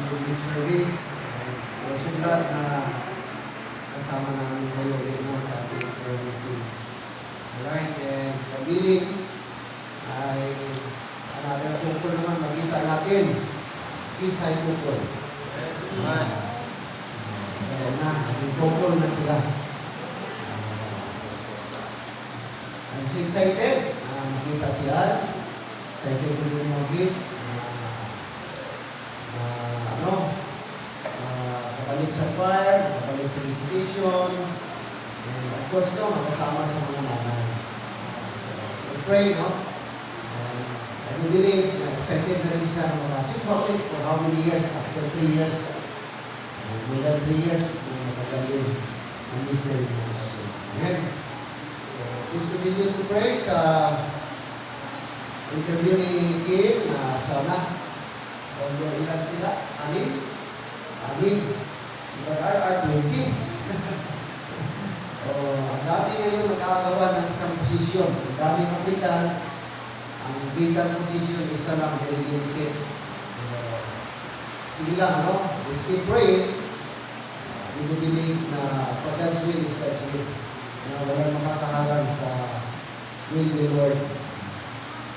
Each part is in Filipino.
ating service. Sulat na kasama namin kayo dito sa ating prayer meeting. Alright, and kabiling ay another pukul naman makita natin. Kisay pukul. Ayan na, naging pukul na sila. I'm so excited. Makita siya. Excited ko din mag-hit. Kapalik sa choir, kapalik sa recitation, and of course, makasama sa mga nanay. So, we pray, no? And I do believe na excited na rin siya ng mga bakit for how many years? After 3 years, more than 3 years, makagaling ang Israel. Amen. So, please continue to pray sa interview ni Kim na sana although ilan sila? Anim? Sila RR20. Ang dami ngayon nakakagawa ng isang posisyon. Ang daming applicants. Ang vacant position isa lang delegated. Sige lang, no? Let's keep praying. We do believe na pag God's will is God's will. Na walang makakaharang sa will ni Lord.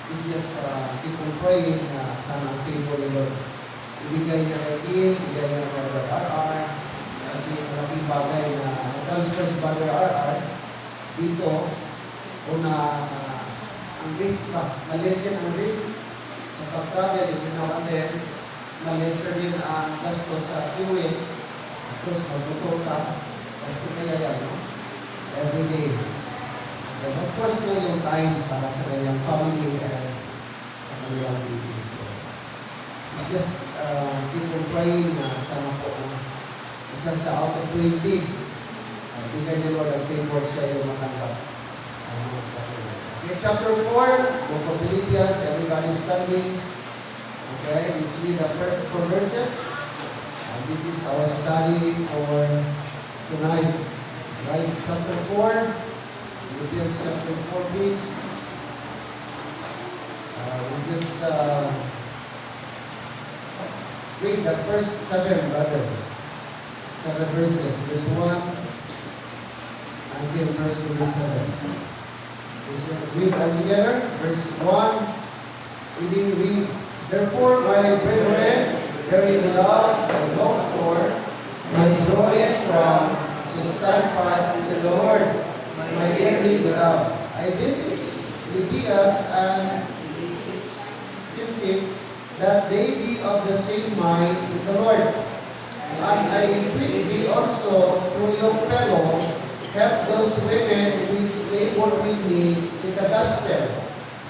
It's just keep on praying na sana ang favor ni Lord. Ibigay niya kay Kim, ibigay niya kay Brother RR, kasi malaking bagay na transfer si Brother RR dito, una, ang risk pa, malesen ang risk sa pag-travel, if you know, and then, malesen din ang gasto sa fuel, of course, magbuto ka, gasto kaya yan, no? Every day. And of course, no, yung time para sa kanyang family and sa kanilang babies. So, it's just keep on praying na sana po isa sa out of 20. Bigay ni Lord ang favor sa iyo matanggap. Okay, chapter 4, Book of Philippians, everybody standing. Okay, let's read the first 4 verses. This is our study for tonight. Right, chapter 4. Philippians chapter 4, please. We'll just read the first 7, brother. 7 verses. Verse 1 until verse 7. Let's read all together. Verse 1. Read. Therefore, my brethren, bearing the love and long for, my joy and crown, so stand fast in the Lord. My dearly beloved, I beseech Euodias and Syntyche that they be of the same mind in the Lord. And I entreat thee also through your fellow, help those women which labor with me in the gospel,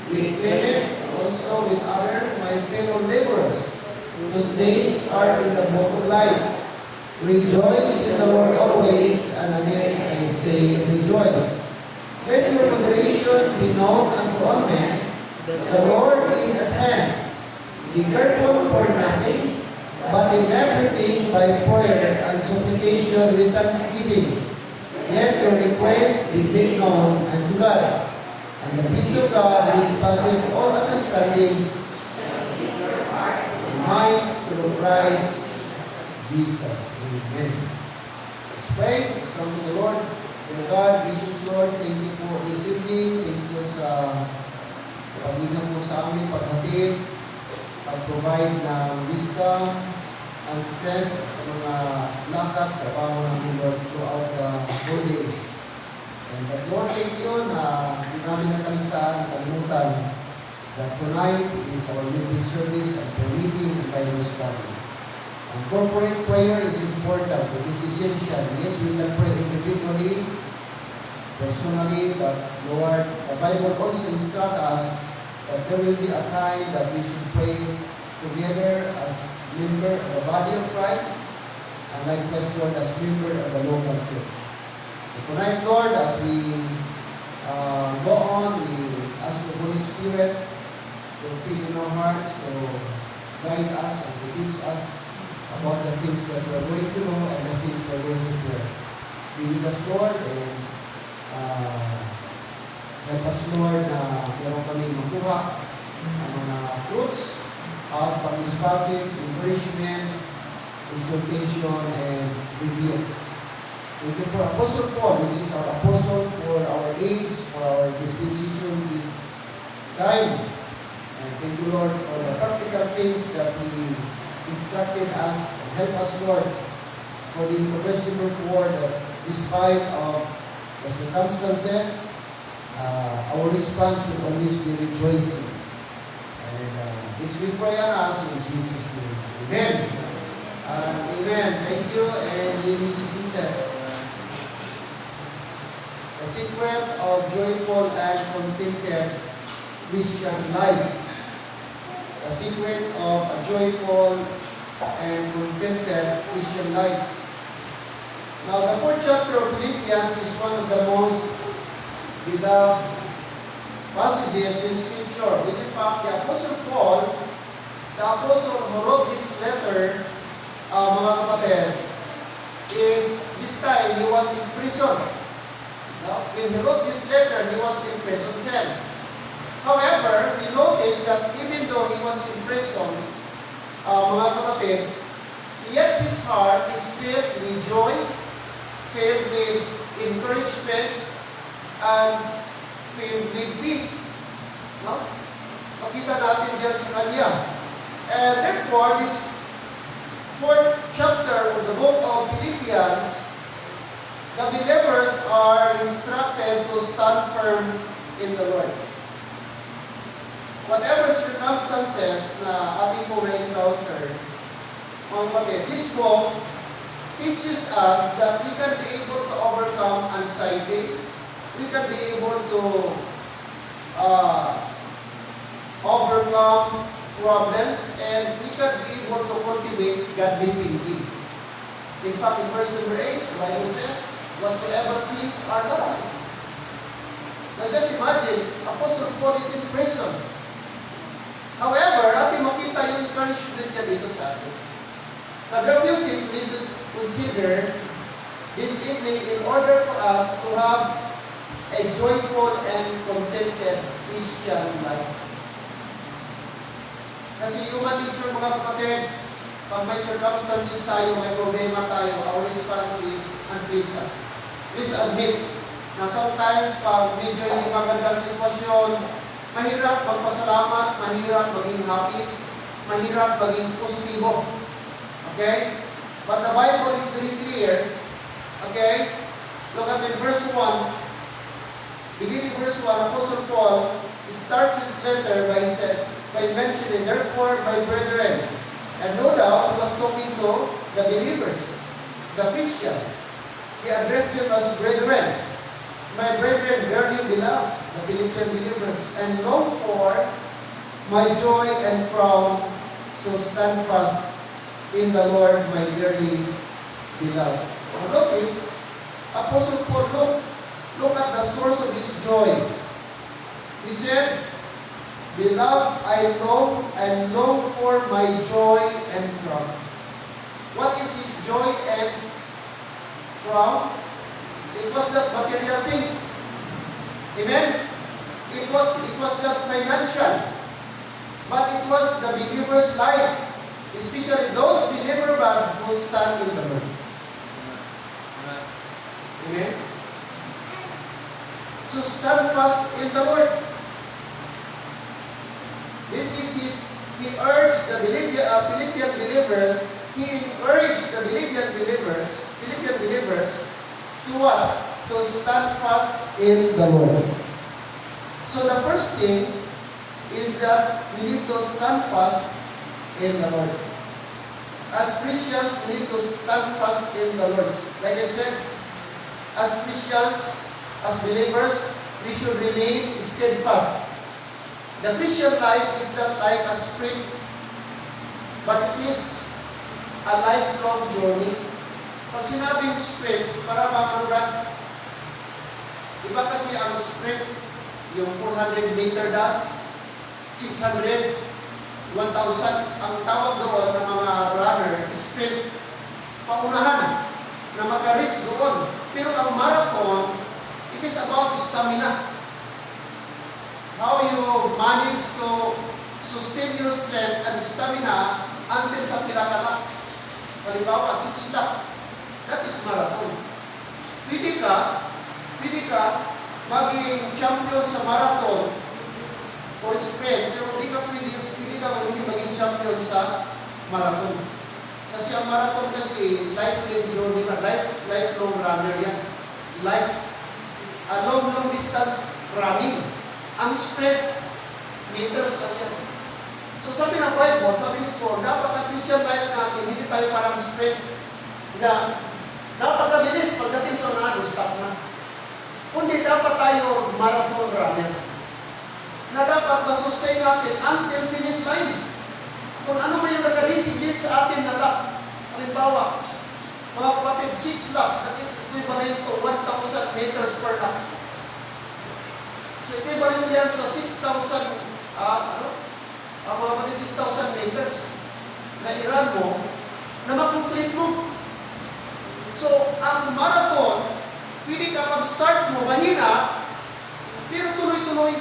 with Clement, also with other my fellow laborers, whose names are in the book of life. Rejoice in the Lord always, and again I say rejoice. Let your moderation be known unto all men. The Lord is at hand. Be careful for nothing, but in everything by prayer and supplication with thanksgiving. Let your request be made known unto God. And the peace of God, which passeth all understanding, minds through Christ Jesus. Amen. Let's pray. Let's come to the Lord. Dear God, gracious Lord, thank you po this evening. Thank you sa pag-ingat mo sa amin, paghatid, pag-provide ng wisdom and strength sa mga lakad, trabaho namin, Lord, throughout the whole day. And that, Lord, thank you na hindi namin nakalimutan that tonight is our meeting service and prayer meeting and Bible study. And corporate prayer is important. It is essential. Yes, we can pray individually, personally, but Lord, the Bible also instructs us that there will be a time that we should pray together as member of the body of Christ, and likewise, Lord, as member of the local church. So tonight, Lord, as we go on, we ask the Holy Spirit to feed in our hearts, to guide us and to teach us about the things that we're going to know and the things we're going to pray. Be with us, Lord, and help us, Lord, na meron kami makuha ang mga truths out from this passage, encouragement, exhortation, and rebuke. Thank you for Apostle Paul. This is our apostle for our age, for our dispensation, this time. And thank you, Lord, for the practical things that He instructed us and help us, Lord, for the verse number 4, that despite of the circumstances, our response should always be rejoicing. And this we pray on us in Jesus' name. Amen. Amen. Thank you, and you may be seated. The secret of joyful and contented Christian life. The secret of a joyful and contented Christian life. Now, the 4th chapter of Philippians is one of the most beloved passages in Scripture. But in fact, the Apostle Paul, the apostle who wrote this letter, mga kapatid, is this time he was in prison. Now, when he wrote this letter, he was in prison cell. However, we notice that even though he was in prison, mga kapatid, yet his heart is filled with joy, filled with encouragement, and filled with peace. No? Makita natin dyan sa kanya. And therefore, this 4th chapter of the book of Philippians, the believers are instructed to stand firm in the Lord. Whatever circumstances na ating po na-encounter, mga kapatid, this book teaches us that we can be able to overcome anxiety, we can be able to overcome problems, and we can be able to cultivate godly thinking. In fact, in verse number 8, the Bible says, whatsoever things are lovely. Now just imagine, Apostle Paul is in prison. However, ating makita yung encouragement niya dito sa atin. Now, there are few things we need to consider this evening in order for us to have a joyful and contented Christian life. Kasi human nature, mga kapatid, pag may circumstances tayo, may problema tayo, our response is unpleasant. Please admit na sometimes pag medyo hindi magandang sitwasyon, mahirap magpasalamat, mahirap maging happy, mahirap maging positibo. Okay? But the Bible is very clear. Okay? Look at in verse 1. Beginning verse 1, Apostle Paul starts his letter by mentioning, therefore, my brethren. And no doubt, he was talking to the believers, the Christian. He addressed them as brethren. My brethren, dearly beloved, the Philippian believers, and long for my joy and crown, so stand fast in the Lord, my dearly beloved. Now notice, Apostle Paul, look at the source of his joy. He said, beloved, I long for my joy and crown. What is his joy and crown? It was not material things. Amen? It was not financial. But it was the believer's life. Especially those believers who stand in the Lord. Amen? So stand fast in the Lord. This is he urged the Philippian believers, he encouraged the Philippian believers to what? To stand fast in the Lord. So the first thing is that we need to stand fast in the Lord. As Christians, we need to stand fast in the Lord. Like I said, as Christians, as believers, we should remain steadfast. The Christian life is not like a sprint, but it is a lifelong journey. Pag sinabing sprint, para bang ano ba? Iba kasi ang sprint, yung 400 meter dash, 600, 1,000. Ang tawag doon ng mga runner, sprint, paunahan na maka-reach doon. Pero ang marathon, it is about stamina. How you manage to sustain your strength and stamina until sa pinakala. Halimbawa, 6 lap. That is marathon. Pwede ka maging champion sa marathon or sprint, pero pwede ka hindi maging champion sa marathon. Kasi ang marathon kasi lifelong journey, lifelong runner yan. Long distance running. Ang sprint, meters lang yan. So sabi ng Bible, sabi ni Paul, dapat ang Christian life natin, hindi tayo parang sprint na napakabilis pagdating sa unahan, stop na. Kundi dapat tayo marathon runner na dapat masustain natin until finish line. Kung ano may nagka-discipline sa atin na lap. Halimbawa, mga kapatid, 6 lap, that is equivalent to 1,000 meters per lap. So equivalent yan sa 6,000, mga kapatid, 6,000 meters na i-run mo, na makomplete mo. So, ang marathon, pwede ka mag-start mo mahina, pero tuloy-tuloy.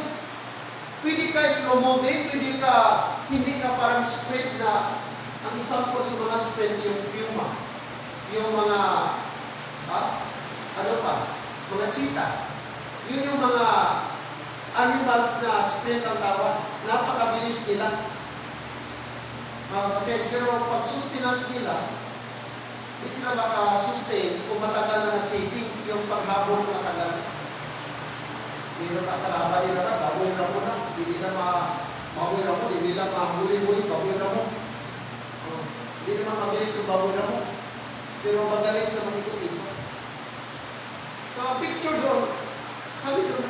Pwede ka slow moving, pwede ka, hindi ka parang sprint na, ang example sa mga sprint yung puma, yung mga, mga cheetah. Yun yung mga animals na sprint ang tawag. Napakabilis nila. Mga kapatid, pero pag sustenance nila, hindi sila maka-sustain kung matagal na na-chasing, yung paghabol na matagal. Pero kakalaban nila ka, babuira mo na. Hindi nila mabuira mo, hindi nila mahuli-huli, babuira mo. Hindi naman mabilis yung babuira mo. Pero magaling sa mag-ikot-ikot. So, ang picture doon, sabi doon,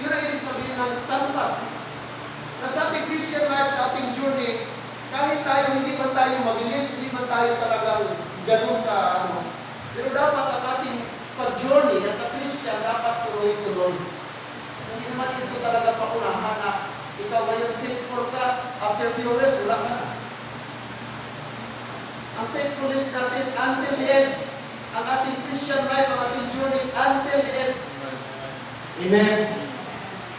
yun ang ibig sabihin ng stand fast. Na sa ating Christian life, sa ating journey, kahit tayo, hindi man tayo mabilis, hindi man tayo talagang ganun ka, pero dapat ang ating pag-journey sa Christian, dapat tuloy-tuloy. Hindi naman ito talaga paunahan na ikaw ngayon faithful ka, after few years, wala ka na. Ang faithfulness natin until the end, ang ating Christian life, ang ating journey until the end. Amen.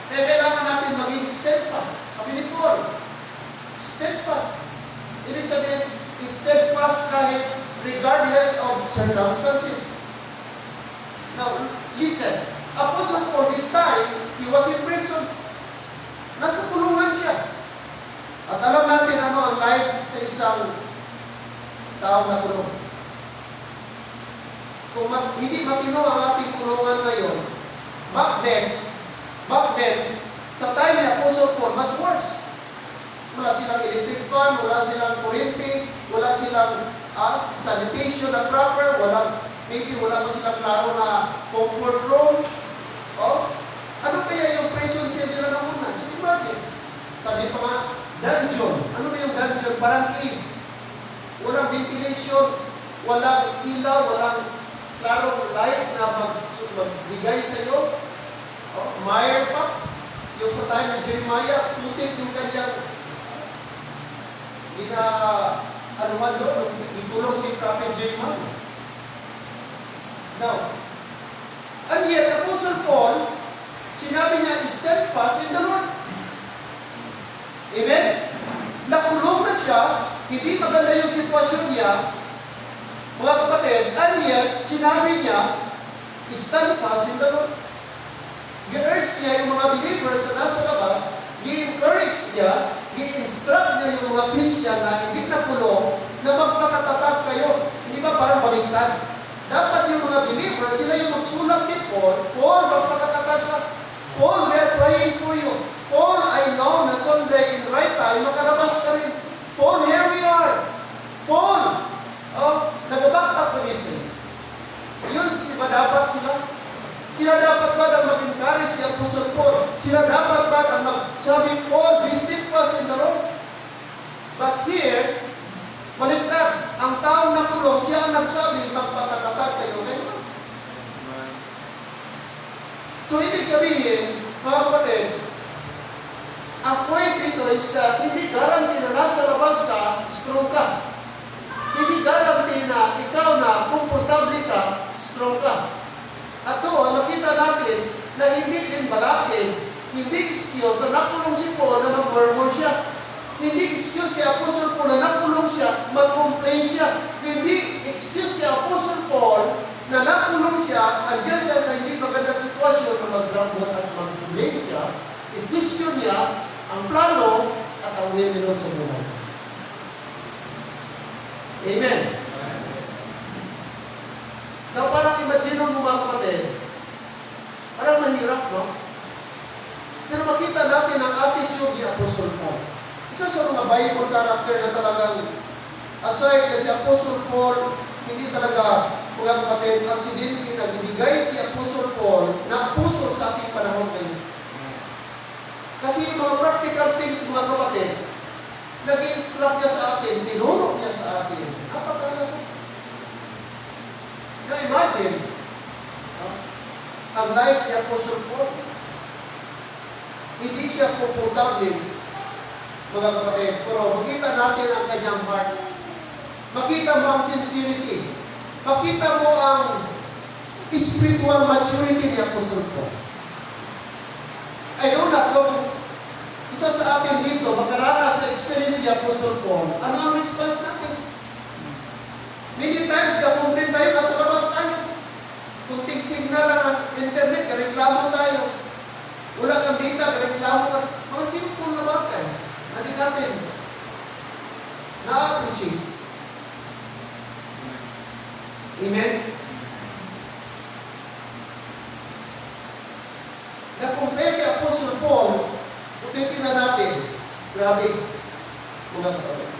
Kaya kailangan natin maging steadfast. Sabi ni Paul, steadfast. Ibig sabihin, steadfast kahit regardless of circumstances. Now, listen. Apostle Paul, this time, he was in prison. Nasa kulungan siya. At alam natin ano ang life sa isang taong na kulong. Kung hindi matino ang ating kulungan ngayon, back then, sa time ni Apostle Paul, mas worse. Wala silang electric fan, wala silang kuryente, wala silang sanitation na proper, maybe wala pa silang klaro na comfort room. Ano kaya yung prison cell nila na muna? Just imagine. Sabi pa nga, dungeon. Ano ba yung dungeon? Parang cave. Walang ventilation, walang ilaw, walang klarong light na magbigay sa iyo. Mire pa. Yung sa time ni Jeremiah, putik yung kanyang anuman doon, ikulong si Prophet Jeremiah. Now, and yet, Apostle Paul, sinabi niya, steadfast in the Lord. Amen? Nakulong na siya, hindi maganda yung sitwasyon niya, mga kapatid, and yet, sinabi niya, stand fast in the Lord. I-urge niya yung mga believers na nasa labas, i-encourage niya, i-instruct niya yung mga Christian na hindi nakulong, na magpakatatag kayo. Hindi ba parang baliktad? Dapat yung mga believers, sila yung magsulat ni Paul, magpakatatag ka. Paul, we are praying for you. Paul, I know na someday in right time, makalabas ka rin. Paul, here we are. Paul, nag-back up with this. Yun, ba dapat sila? Sila dapat ba ang mag-encourage ni Apostle Paul? Sila dapat ba ang magsabi, Paul, be steadfast in the Lord? But here, baliktad, ang taong nakulong, siya ang nagsabi, magpakatatag kayo ngayon. So, ibig sabihin, mga kapatid, ang point dito is that hindi guarantee na nasa labas ka, strong ka. Hindi guarantee na ikaw na, komportable ka, strong ka. At doon, makita natin na hindi din balakin, hindi excuse na nakulong si Paul na mag-murmur siya. Hindi excuse kay Apostle Paul na nakulong siya, mag-complain siya. na nakulong siya, andyan siya sa hindi magandang sitwasyon na mag-grabot at mag-blame siya, i-question niya ang plano at ang will ni Lord sa buhay. Amen. Now, parang imagine mo mga kapatid, parang mahirap, no? Pero makita natin ang attitude ni Apostle Paul. Isa sa mga Bible character na talagang aside kasi Apostle Paul, hindi talaga, mga kapatid, aksidente na binigay si Apostle Paul na apostle sa ating panahon ngayon. Kasi yung mga practical things, mga kapatid, nag-i-instruct niya sa atin, tinuro niya sa atin. Napakalago. Now imagine, ang life ni Apostle Paul, hindi siya komportable, mga kapatid, pero makita natin ang kanyang heart. Makita mo ang sincerity. Makita mo ang spiritual maturity ni Apostle Paul. I know not kung isa sa atin dito, makaranas sa experience ni Apostle Paul, ano ang response natin? Many times, kapumpin tayo, nasa labas tayo. Kunting signal lang ng internet, kareklamo tayo. Wala kang data, kareklamo ka. Mga simple na bagay. Ano natin? Na-appreciate. Amen? Na-compare kay Apostle Paul, kung titignan natin, grabe, mga kapatid.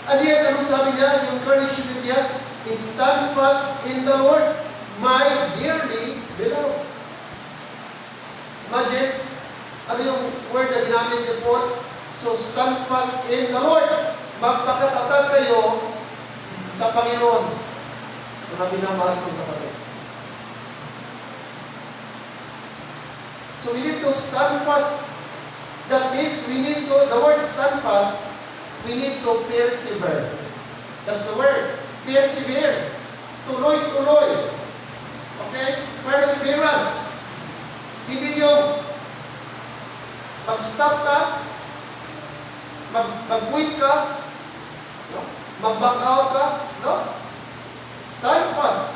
Ano yan, anong sabi niya? Yung encouragement niya, stand fast in the Lord, my dearly beloved. Imagine, ano yung word na ginamit niya po? So stand fast in the Lord. Magpakatatag kayo sa Panginoon. Mga minamahal kong kapatid. So we need to stand fast. That means we need to, the word stand fast, we need to persevere. That's the word. Persevere. Tuloy-tuloy. Okay? Perseverance. Hindi yung mag-stop ka, mag-quit ka, no? Mag-back out ka, no? Stand fast.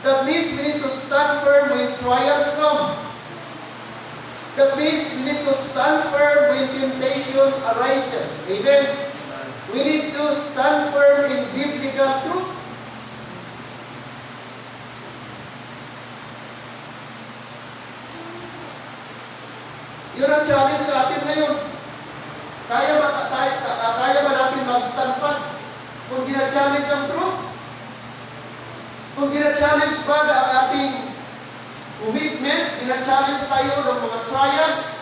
That means we need to stand firm when trials come. That means we need to stand firm when temptation arises. Amen? We need to stand firm in biblical truth. Yun ang challenge sa atin ngayon. Kaya ba natin mag-stand fast kung gina-challenge ang truth? Kung gina-challenge ba ang ating commitment, gina-challenge tayo ng mga trials,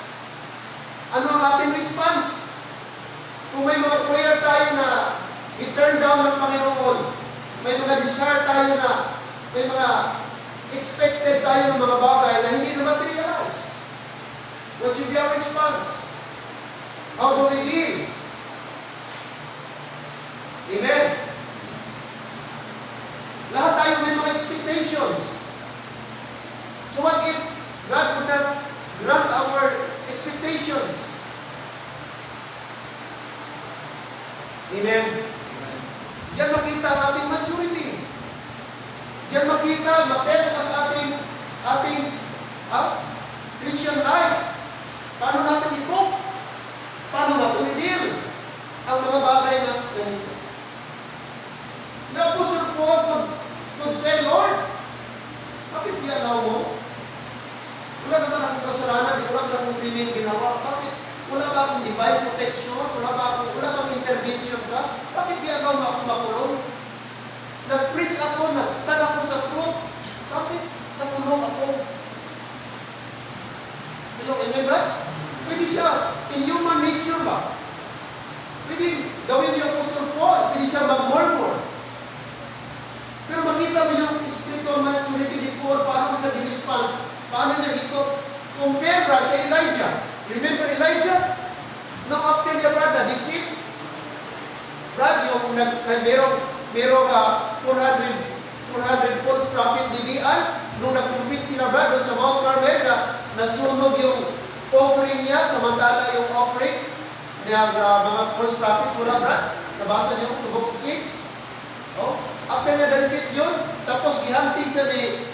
ano ang ating response? Kung may mga prayer tayo na i-turn down ng Panginoon, may mga desire tayo na, may mga expected tayo ng mga bagay na hindi na materialize. What should be our response? How do we live? Amen? Lahat tayo may mga expectations. So what if God would not grant our expectations? Amen? Diyan makita ang ating maturity. Diyan makita, matest ang ating Christian life. Paano natin ito? Paano natin i-deal ang mga bagay na ganito? The Apostle Paul could say, Lord, bakit di-allow mo? Wala naman akong kasalanan, wala naman akong krimen ginawa. Bakit? Wala ba akong divine protection? Wala bang intervention ka? Bakit di-allow mo akong makulong? Nag-preach ako, nag-stand ako sa truth. Bakit nakulong ako? Hello, amen ba? Pwede siya, in human nature ba? Pwede gawin niya Apostle Paul, pwede siya mag-murmur. Pero makita mo yung spiritual maturity ni Paul, paano siya di-response, paano niya dito, compare Brad kay Elijah. You remember Elijah? Now after niya Brad, na-defeat, Brad, yung merong 400 false prophet didian, nung nag-compete sila Brad doon sa Mount Carmel, na nasunog yung offering niya, samantala yung offering ng mga false prophets, wala Brad? Nabasa niyo sa Book of Kings? Oh? after niya na-defeat yun, tapos gihanting sa ni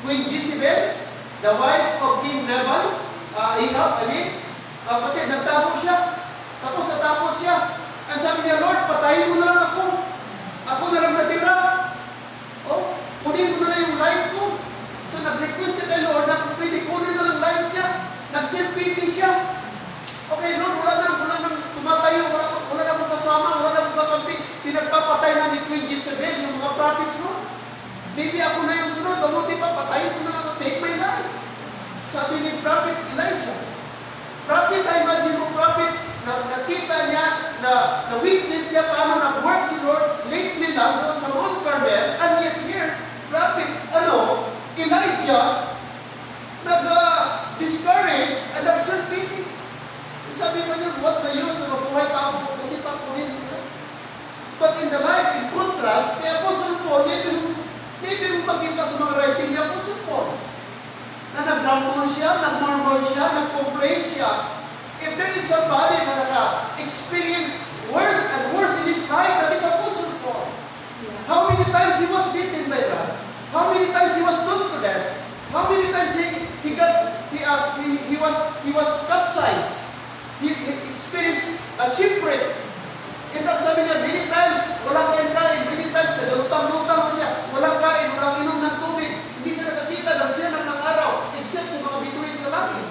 Queen Jezebel, the wife of King Nabal, Ahab, kapatid, nagtapon siya. Tapos natapon siya. Ang sabi niya, Lord, patayin mo na lang ako. Ako na lang natira. Oh, kunin mo na lang yung life ko. So nag-request siya kay Lord na kung pwede kunin na lang life niya. Nag-self-pity siya. Okay, Lord, wala nang tumatayo, wala nang kasama, wala nang kakampi. Pinagpapatay na ni Queen Jezebel yung mga prophets mo. Maybe ako na yung sunod, mabuti pa, patayin ko na lang, take my life. Sabi ni Prophet Elijah. Prophet, I imagine mo, Prophet, na nakita niya, na witness niya paano nag-work si Lord lately lang doon sa Mount Carmel, and yet here, Prophet, Elijah, nag-discourage and nag-self-pity. Sabi mo niya, what's the use na mabuhay pa ako, buti pa kunin mo. But in the life, in contrast, kay Apostle Paul, maybe magkita sa mga writing niya, Apostle Paul, na nag-grumble siya, nag-murmur siya, nag-complain siya. If there is somebody na naka-experience worse and worse in his life, that is Apostle Paul. How many times he was beaten by God? How many times he was stoned to death? How many times he was capsized? He experienced a shipwreck. In fact, sabi niya, many times, walang kain. Many times, nagalutang-lutang siya. Walang kain, walang inom ng tubig. Hindi siya nakakita ng siya ng araw, except sa mga bituin sa langit.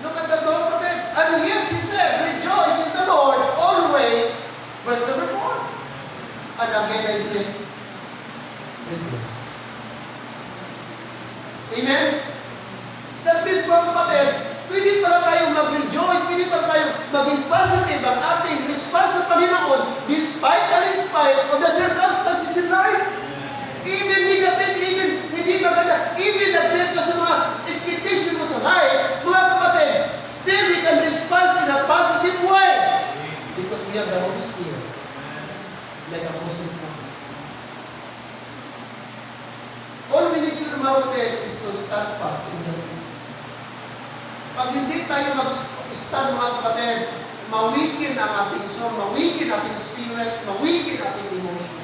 Look at the Lord, brother. And yet, he said, rejoice in the Lord always. Verse number 4. And again, I say, rejoice. Amen? That means, mga kapatid, pwede pala tayong mag-rejoice, pwede pala tayong maging positive ang ating response sa Panginoon despite and in spite of the circumstances in life. Even negative, even hindi maganda, even nag-fail ka sa mga expectation mo sa life, mga kapatid, still we can respond in a positive way. Because we have the Holy Spirit. Like Apostle Paul. All we need to do, mga kapatid, is to stand fast in the Lord. Pag hindi tayo mag-stand, mga kapatid, mawikin ang ating soul, mawikin ating spirit, mawikin ating emotion.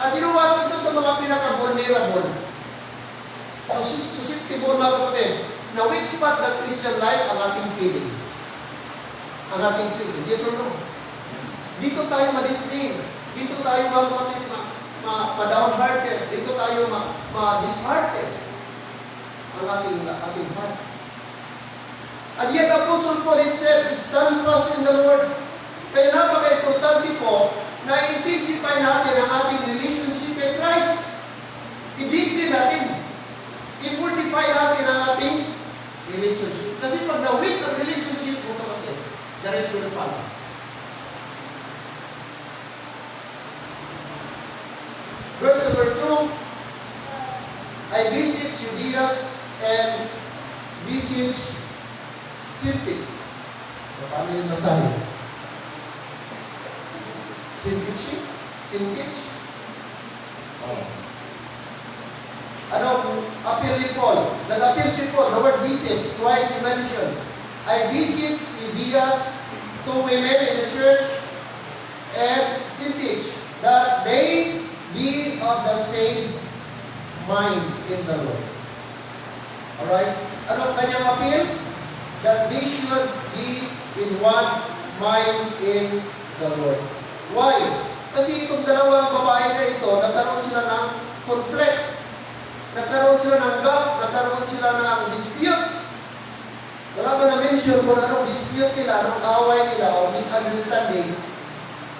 At you know what? Isa sa mga pinaka-vulnerable, so susceptible, mga kapatid, na weak spot ng Christian life, ang ating feeling. Ang ating feeling. Yes or no? Dito tayo ma-dismay. Dito tayo, mga kapatid, ma-downhearted. Dito tayo ma-dishearted. Ang ating heart. And yet, Apostle Paul said, stand fast in the Lord. Kaya napaka-importante po na intensify natin ang ating relationship with Christ. I-deeply natin. I-fortify natin ang ating relationship. Kasi pag na-weak ang relationship mo, kapatid, the rest will follow. Verse number 2, I beseech Judea and beseech Sintik. Paano yung masahe? Sintich? Oh. Appeal ni Paul. Nag-appeal si Paul. The word beseech, twice he mentioned. I beseech Judea to women in the church and Sintich that they be of the same mind in the Lord. Alright? Ano kanyang appeal? That they should be in one mind in the Lord. Why? Kasi itong dalawang babae na ito, nagkaroon sila ng conflict. Nagkaroon sila ng gap, nagkaroon sila ng dispute. Wala ba na-mention kung anong dispute nila, anong away nila, o misunderstanding.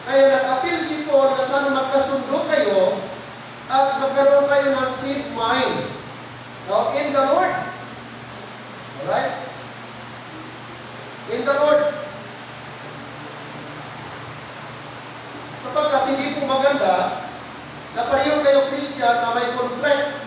Kaya nag-appeal si Paul na sana magkasundo kayo at magkaroon kayo ng same mind. Now, in the Lord. Alright? In the Lord. Sapagkat hindi po maganda na pareho kayo Christian na may conflict.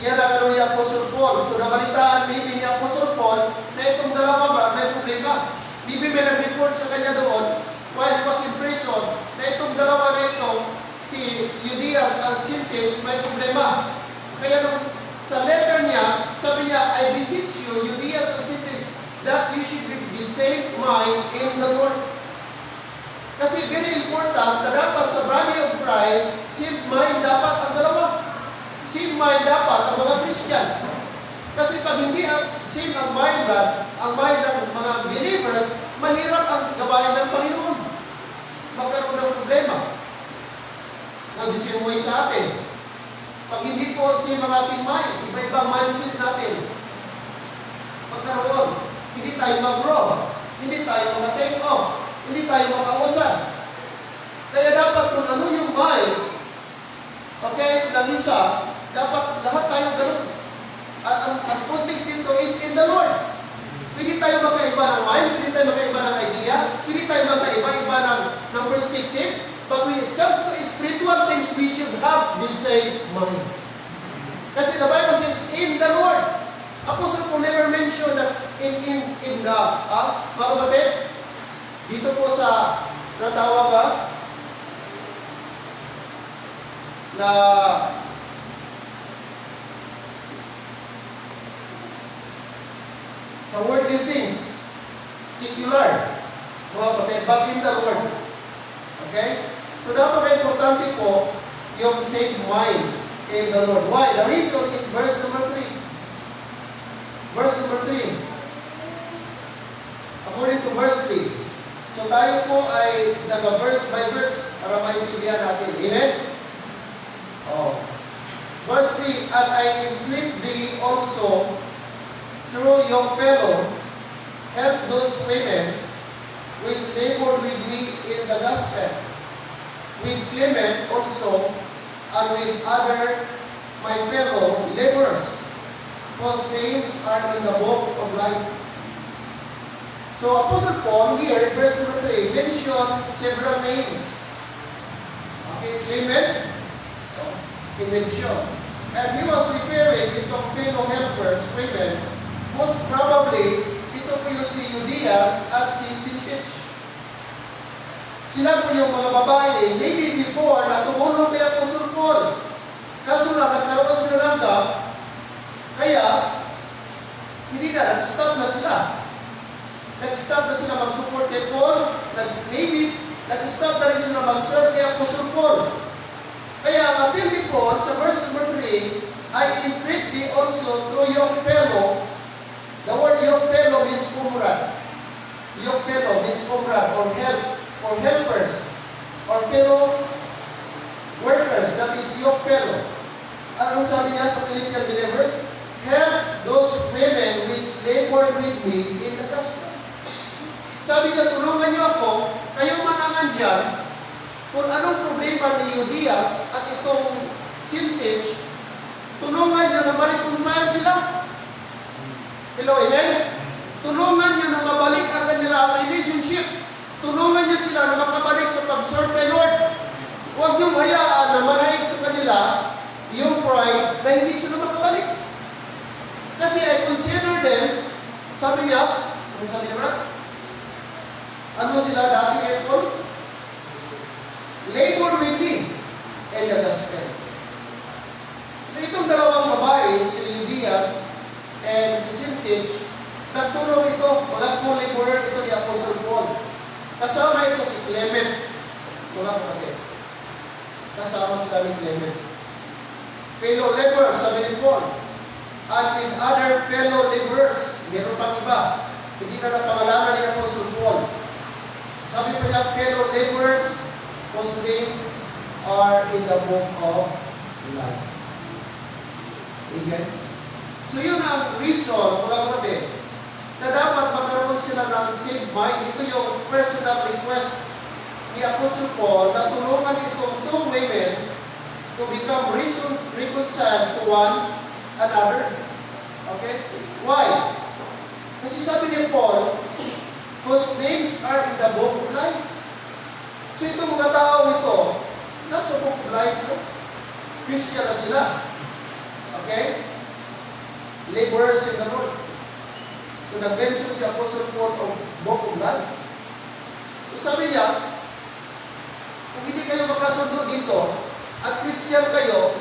Yan ang ano ni Apostle Paul. So nabalitaan maybe ni Apostle Paul na itong dalawa ba may problema. Maybe may nag-report sa kanya doon while he was in prison na itong dalawa na ito, si Judas and Sintis, may problema. Kaya sa letter niya, sabi niya, I beseech you, Judas and Sintis, that you should be the same mind in the Lord. Kasi very important na dapat sa body of Christ, same mind dapat ang dalawa. Same mind dapat ang mga Christian. Kasi pag hindi same ang mind ng mga believers, mahirap ang gawain ng Panginoon. Magkaroon ng problema. Nag-disimuhay sa atin. Pag hindi po same ang ating mind, iba-ibang mindset natin, magkaroon. Hindi tayo mag-grow. Hindi tayo mag-take off. Hindi tayo makausad. Kaya dapat kung ano yung mind, okay, ng isa, dapat lahat tayo ganun. At ang context dito is in the Lord. Pwede tayo magkaiba ng mind, pwede tayo magkaiba ng idea, pwede tayo magkaiba-iba ng perspective, but when it comes to spiritual things, we should have the same mind. Kasi the Bible says, in the Lord. Apostle Paul never mentioned that in the, mga kapatid, dito po sa, natawag ba, na sa worldly things, secular, mga kapatid, but in the Lord. Okay? So, napaka-importante po yung same mind in the Lord. Why? The reason is verse number 3. Verse number 3. According to verse 3. So, tayo po ay naga-verse by verse para maintindihan natin. Amen? Oh. Verse 3, and I entreat thee also through your fellow, help those women which labored with me in the gospel, with Clement also, and with other my fellow laborers, whose names are in the book of life. So Apostle Paul here in verse number 3 mentioned several names. Okay, Clement, he mentioned. And he was referring itong fellow helpers, women, most probably, ito po yung si Euodias at si Syntyche. Sila po yung mga babae, maybe before, na tumulong kay Apostle Paul. Kaso lang, nagkaroon sila ng gap, kaya, hindi na, nag-stop na sila. Nag-stop na sila mag-support kay Paul, maybe, nag-stop na rin sila mag-serve kay Apostle Paul. Kaya, ang appeal ni Paul sa verse number 3, I entreat thee also through your fellow. The word your fellow means kumrad. Your fellow means kumrad or help or helpers or fellow workers. That is your fellow. Anong sabi niya sa Philippian believers? Help those women which labor with me in the gospel. Sabi niya, tulungan niyo ako, kayong manangan dyan, kung anong problema ni Euodias at itong Syntyche, tulungan niyo na ma-reconcile sila. Hello, amen? Tulungan niyo na mabalik ang kanilang relationship. Tulungan niyo sila na makabalik sa pag-serve kay Lord. Huwag niyong hayaan na manaig sa kanila yung pride na hindi sila makabalik. Kasi I consider them, sabi niya, ano sabi niya ba? Ano sila dati kay Paul? Labor with me in the gospel. So itong dalawang babae, si Euodias and si Syntyche, nagtulong ito, mga co-laborer ito ni Apostle Paul. Kasama ito si Clement, mga kapatid. Kasama sila ni Clement. Fellow laborers, sabi ni Paul. And with other fellow laborers, meron pang iba. Hindi na napangalanan ni Apostle Paul. Sabi pa niya, fellow laborers, whose names are in the book of life. Amen? So yun ang reason, mga kapatid, na dapat magkaroon sila ng same mind. Ito yung personal request ni Apostle Paul na tulungan itong two women to become reconciled to one another. Okay? Why? Kasi sabi ni Paul, whose names are in the book of life. So itong mga tao ito, nasa book of life no? Christian na sila. Okay? Laborers in the Lord. So nag-mention si Apostle Paul of book of life. So sabi niya, kung hindi kayo makasundo dito, at Christian kayo,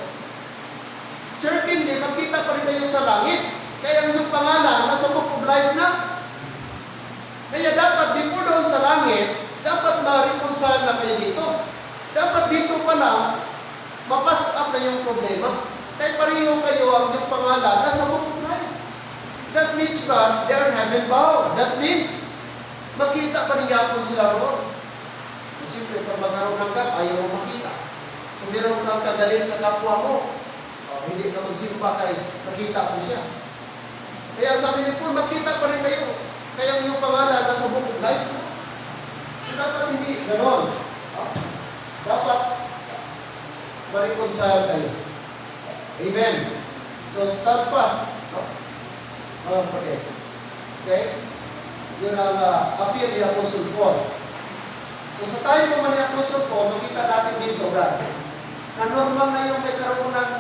certainly, magkita pa rin kayo sa langit. Kaya ang inyong pangalan, nasa book of life na. Kaya dapat, before doon sa langit, dapat ma-reconcile na kayo dito. Dapat dito pa lang, mapatch up na yung problema. Kahit pareho kayo ang yung pangalan, nasa book of life. That means God, they are heaven bound. That means, makita pa rin yapon sila roon. Siyempre, pag magkaroon ng gap, ayaw mo makita. Kung meron kang kagalit sa kapwa mo, hindi ka magsimba kay nakita mo siya. Kaya sabi ni Paul, makita pa rin kayo. Kaya yung pangalan nasa book of life. So, dapat hindi ganon. Dapat ma-reconcile kayo. Amen. So, stand fast. Mga kapatid. Okay? Yun ang appeal ni Apostle Paul. So, sa tayo naman ni Apostle Paul, makita natin dito, brad, na normal na yung nagkaroon ng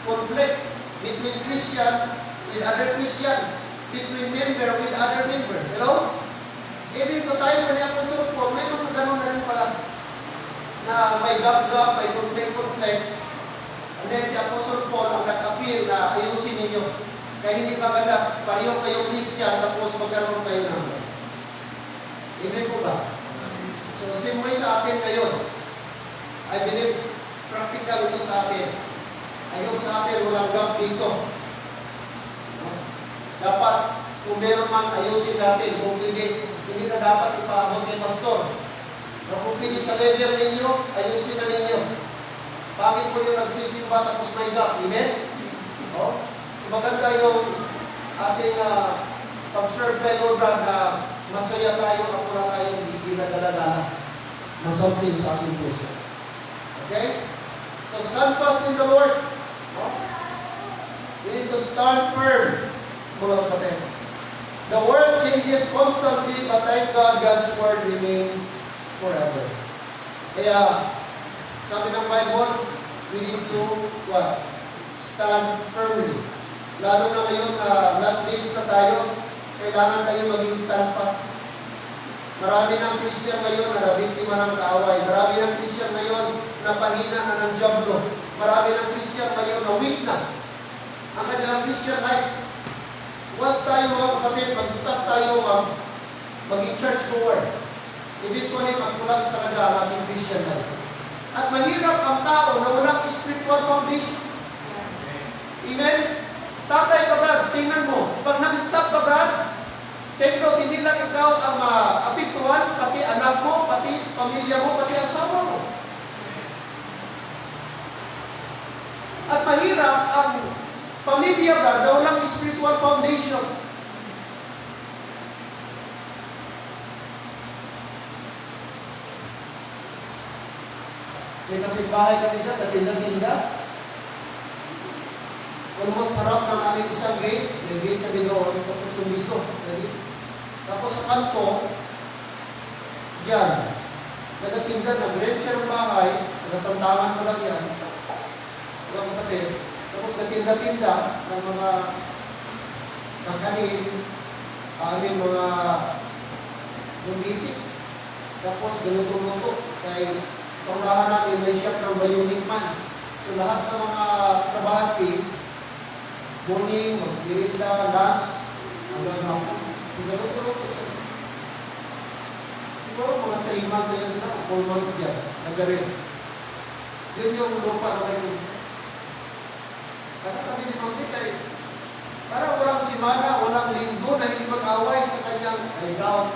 conflict between Christian with other Christian, between member with other member. Hello? Even sa tayo naman ni Apostle Paul, may mga ganun na rin pala na may gap-gap, may conflict. And then si Apostle Paul ang nag-appeal na ayusin ninyo. Kaya hindi maganda, pareho kayo Christian, tapos magkaroon kayo ng Amen po ba? So, same way sa atin ngayon. I believe, practical ito sa atin. Ayaw sa atin, walang gap dito. No? Dapat, kung meron man, ayusin natin. Kung hindi na dapat ipaabot kay pastor. No, kung pwede sa level ninyo, ayusin na ninyo. Bakit mo yung nagsisimba tapos may gap? Amen? O? Maganda yung ating pag-serve kay Lord God na masaya tayo at wala tayong ginadala-dala na something sa ating puso. Okay? So stand fast in the Lord. No? We need to stand firm, mga kapatid. The world changes constantly, but thank God, God's word remains forever. Kaya, sabi ng Bible, we need to what? Stand firmly. Lalo na ngayon, last days na tayo, kailangan tayo maging stand fast. Marami ng Christian ngayon na nabiktima ng kaaway. Marami ng Christian ngayon na pahina na ng jablo. Marami ng Christian ngayon na weak na ang kanilang Christian life. Once tayo mga kapatid, mag-stop tayo maging church goer. Eventually, mag-collapse talaga ang ating Christian life. At mahirap ang tao na walang spiritual foundation. Amen? Tatay ka, Brad, tingnan mo. Pag nag-stop ka, Brad, take note, hindi lang ikaw ang maapektuhan, pati anak mo, pati pamilya mo, pati asawa mo. At mahirap ang pamilya, Brad, na walang spiritual foundation. May kapitbahay kami dyan, katinda-tinda. Almost harap ng aming isang gate, may gate kami doon, tapos yung dito. Tapos sa kanto, dyan, nagatinda, nag-rent siya ng bahay, nagatantangan mo lang yan, mga kapatid. Tapos natinda-tinda ng mga kakanin, aming mga yung basic. Tapos galuto-luto. Kaya sa unahan namin, may shop ng Bionic Man. So lahat ng mga trabahante, morning, magbirinda, lunch, hanggang hapon. So, galuto-luto siya. Siguro mga 3 months na yan sila, 4 months dyan, nagarin. Yun yung lupa na may Kaya kami ni Mami kay parang walang simana, walang linggo na hindi mag-away sa kanyang, I doubt,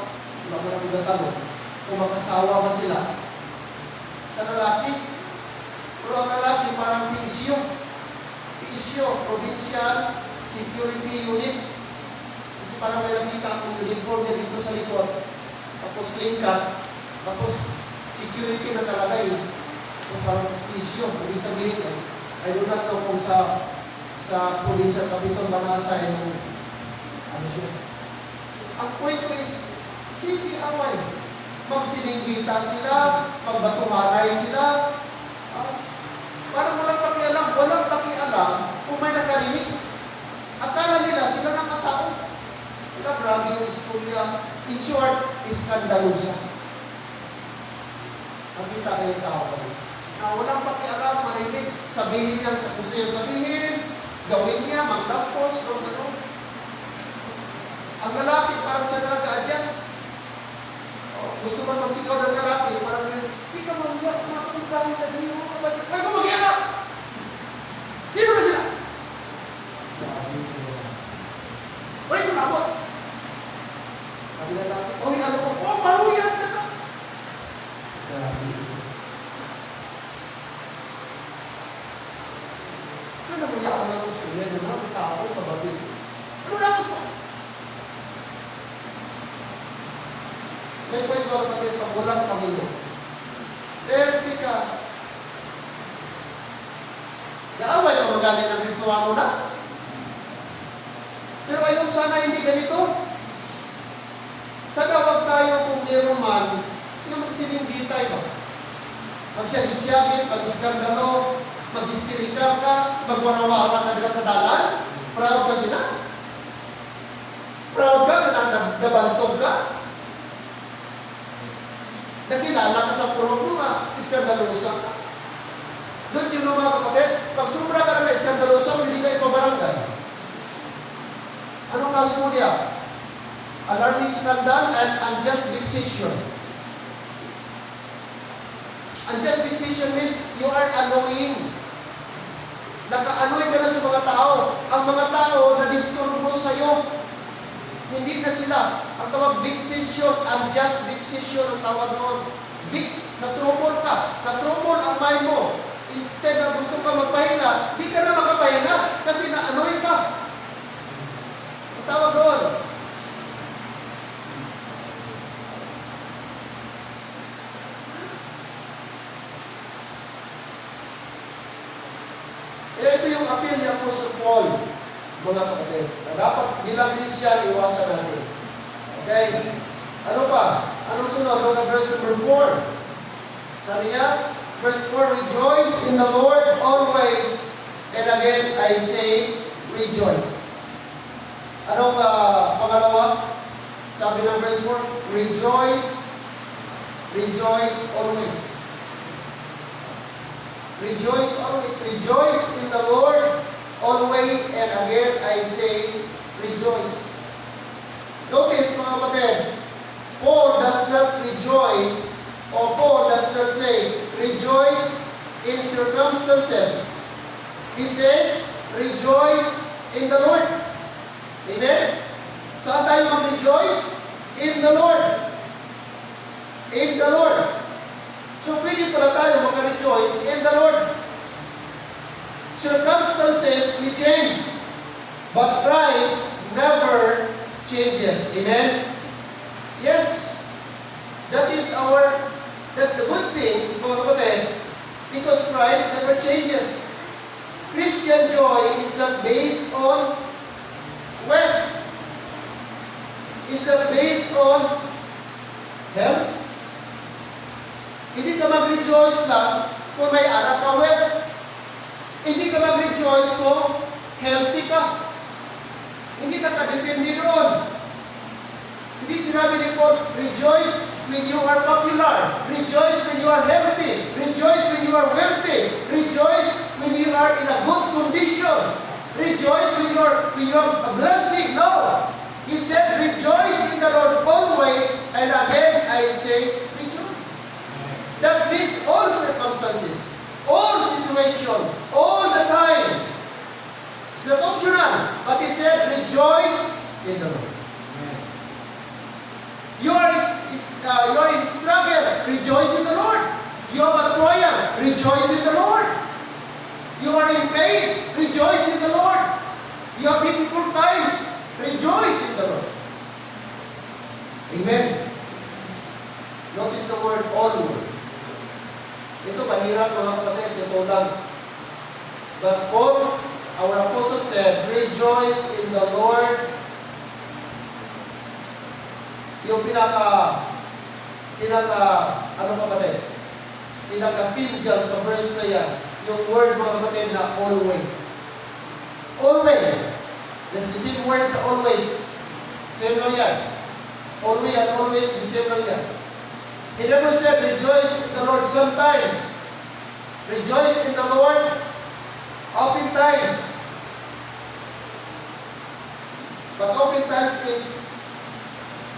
wala ko na magtatalo, kung mag-asawa ba sila. Sa lalaki, pero ang lalaki parang PSU, Provincial Security Unit. Kasi parang may nakita akong uniform niya dito sa likod. Tapos clean cut. Tapos security nakalagay. Tapos parang PSU. Ibig sabihin, I do not know kung sa provincial capital ba nasa ano siya. Ang point ko is, sige away. Magsininggita sila, magbatuhanay sila. Parang walang pakialam kung may nakarinig. Akala nila sila ng katao. Wala, grabe yung istorya. In short, iskandalosa. Nakita kayo tao kami. Na walang pakialam, marinig. Sabihin niya sa gusto niya sabihin, gawin niya, maglampos, kung gano'n. Ang lalaki, parang siya nag-a-adjust. Gusto man magsigaw ng lalaki, parang hindi ka mag-iyak, nakakos bakit na Ano na muna ako nga gusto niya, ano na, kita ako, kabati. Ano na gusto? May point mga kapatid, pag walang Panginoon. Pwede ka. Naaway ka magaling ng Kristoano na. Pero ayaw sana hindi ganito. Sana wag tayo kung meron man, yung magsininditay ba? Magsyagit-syagit, mag-iskandalo, mag-hysterikal ka, magwarawara ka nila sa dalan, proud ka sila. Proud ka na nabantog ka. Nakilala ka sa purong mga iskandalosa ka. Doon yung mga kapatid, pag sobra ka na iskandalosa, hindi ka ipabarangay. Anong kaso mo niya? Alarming scandal and unjust vexation. Unjust vexation means you are annoying. Naka-annoy ka na sa mga tao. Ang mga tao na-disturbo sa'yo. Hindi na sila. Ang tawag vexation, unjust vexation ang tawag doon. Vex, na-trouble ka. Na-trouble ang mind mo. Instead na gusto ka magpahinga, di ka na makapahinga kasi na-annoy ka. Ang tawag doon. Ito yung appeal ni Apostle Paul, mga kapatid. Dapat bilang Christian, iwasan natin. Okay? Ano pa? Anong sunod? Look at verse number 4. Sabi niya, verse 4, rejoice in the Lord always, and again I say, rejoice. Anong pangalawa? Sabi ng verse 4, rejoice, rejoice always. Rejoice always. Rejoice in the Lord always, and again I say, rejoice. Notice, mga kapatid, Paul does not rejoice, or Paul does not say, rejoice in circumstances. He says, rejoice in the Lord. Amen? Saan tayo mag-rejoice? In the Lord. In the Lord. So, pwede pala tayo mag-rejoice in the Lord. Circumstances may change, but Christ never changes. Amen? Yes. That's the good thing, mga kapatid, because Christ never changes. Christian joy is not based on wealth. It's not based on health. Hindi ka mag-rejoice lang kung may anak ka wealth. Hindi ka mag-rejoice kung healthy ka. Hindi ka kadepende doon. Hindi sinabi ni Paul, rejoice when you are popular. Rejoice when you are healthy. Rejoice when you are wealthy. Rejoice when you are in a good condition. Rejoice when you are a blessing. No. He said, rejoice in the Lord always, and again I say, rejoice. That means all circumstances, all situation, all the time. It's not optional. But he said, rejoice in the Lord. You are in struggle, rejoice in the Lord. You have a trial, rejoice in the Lord. You are in pain, rejoice in the Lord. You have difficult times, rejoice in the Lord. Amen. Notice the word always. Ito mahirap, mga kapatid, ito lang. But Paul, our apostle said, rejoice in the Lord. Yung pinaka-theme dyan sa verse na yan, yung word, mga kapatid, na always. Always. That's the same word sa always. Same lang yan. Always and always, the same lang yan. He never said, rejoice in the Lord sometimes. Rejoice in the Lord oftentimes. But oftentimes is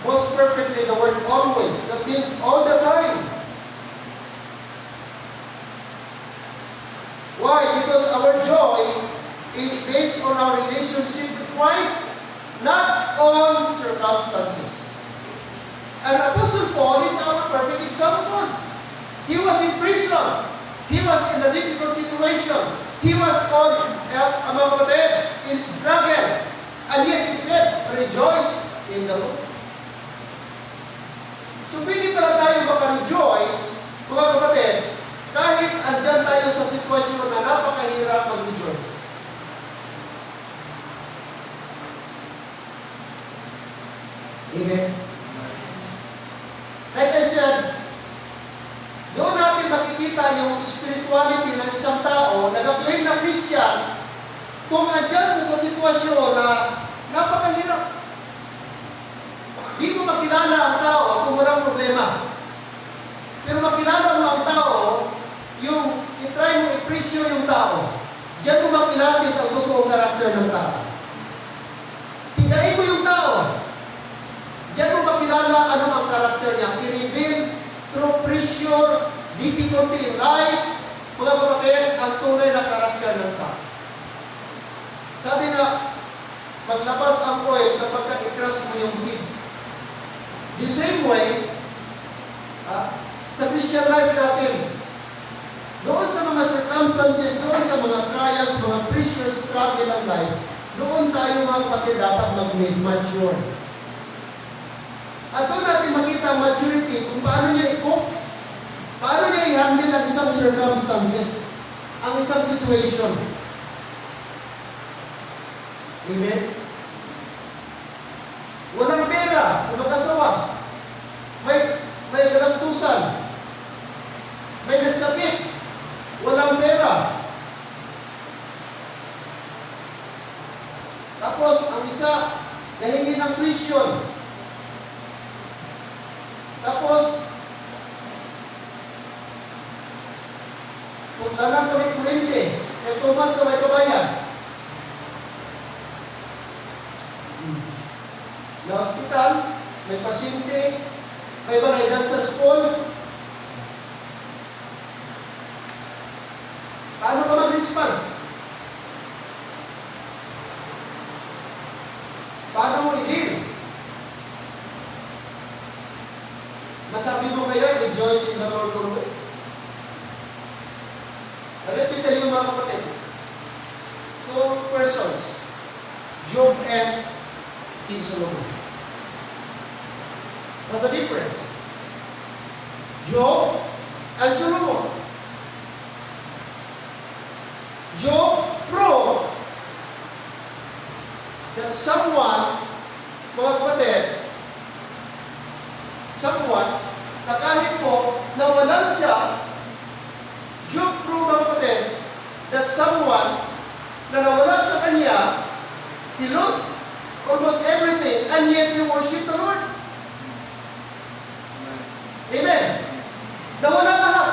most perfectly the word always. That means all the time. Why? Because our joy is based on our relationship with Christ, not on circumstances. And Apostle Paul is our perfect example. He was in prison. He was in a difficult situation. He was on, mga kapatid, in struggle. And yet he said, rejoice in the Lord. So pwede pala tayo maka-rejoice, mga kapatid, kahit andyan tayo sa sitwasyon na napakahirap mag-rejoice. Amen. Like I said, doon natin makikita yung spirituality ng isang tao, nag-claim na Christian, kung andyan sa sitwasyon na napakahirap. Di mo makilala ang tao kung walang problema. Pero makilala mo ang tao, yung itry mo i-pressure yung tao. Diyan mo makilatis ang totoong karakter ng tao. Pigain mo yung tao. Diyan mo makilala ano ang karakter niya. I-reveal through pressure, difficulty in life, mga kapatid, ang tunay na karakter ng tao. Sabi nga, maglabas ang oil kapag i-crush mo yung seed. The same way, sa Christian life natin, doon sa mga circumstances, doon sa mga trials, mga precious struggle ng life, doon tayo mga kapatid dapat mag-mature. At doon natin makita ang maturity kung paano niya i-cope, paano niya i-handle ang isang circumstances, ang isang situation. Amen? Walang pera sa mag-asawa. May galastusan. May nagsakit. Walang pera. Tapos, ang isa, nahingi ng tuition. Tapos, kung lalang kulit-kulinte, kay Thomas na may kabayan. Na hospital, may pasyente, may mga edad sa school. Paano ka mag-response? Paano mo i-deal? Masabi mo kaya, rejoice in the Lord always. Let me tell you mga kapatid, two persons, Job and King Solomon. What's the difference? Job and Solomon. Job proved that someone, mga kapatid, someone, na kahit po nawalan siya, Job proved, mga kapatid, that someone na nawalan sa kanya, he lost almost everything, and yet he worshiped the Lord. Amen. Nawala lahat.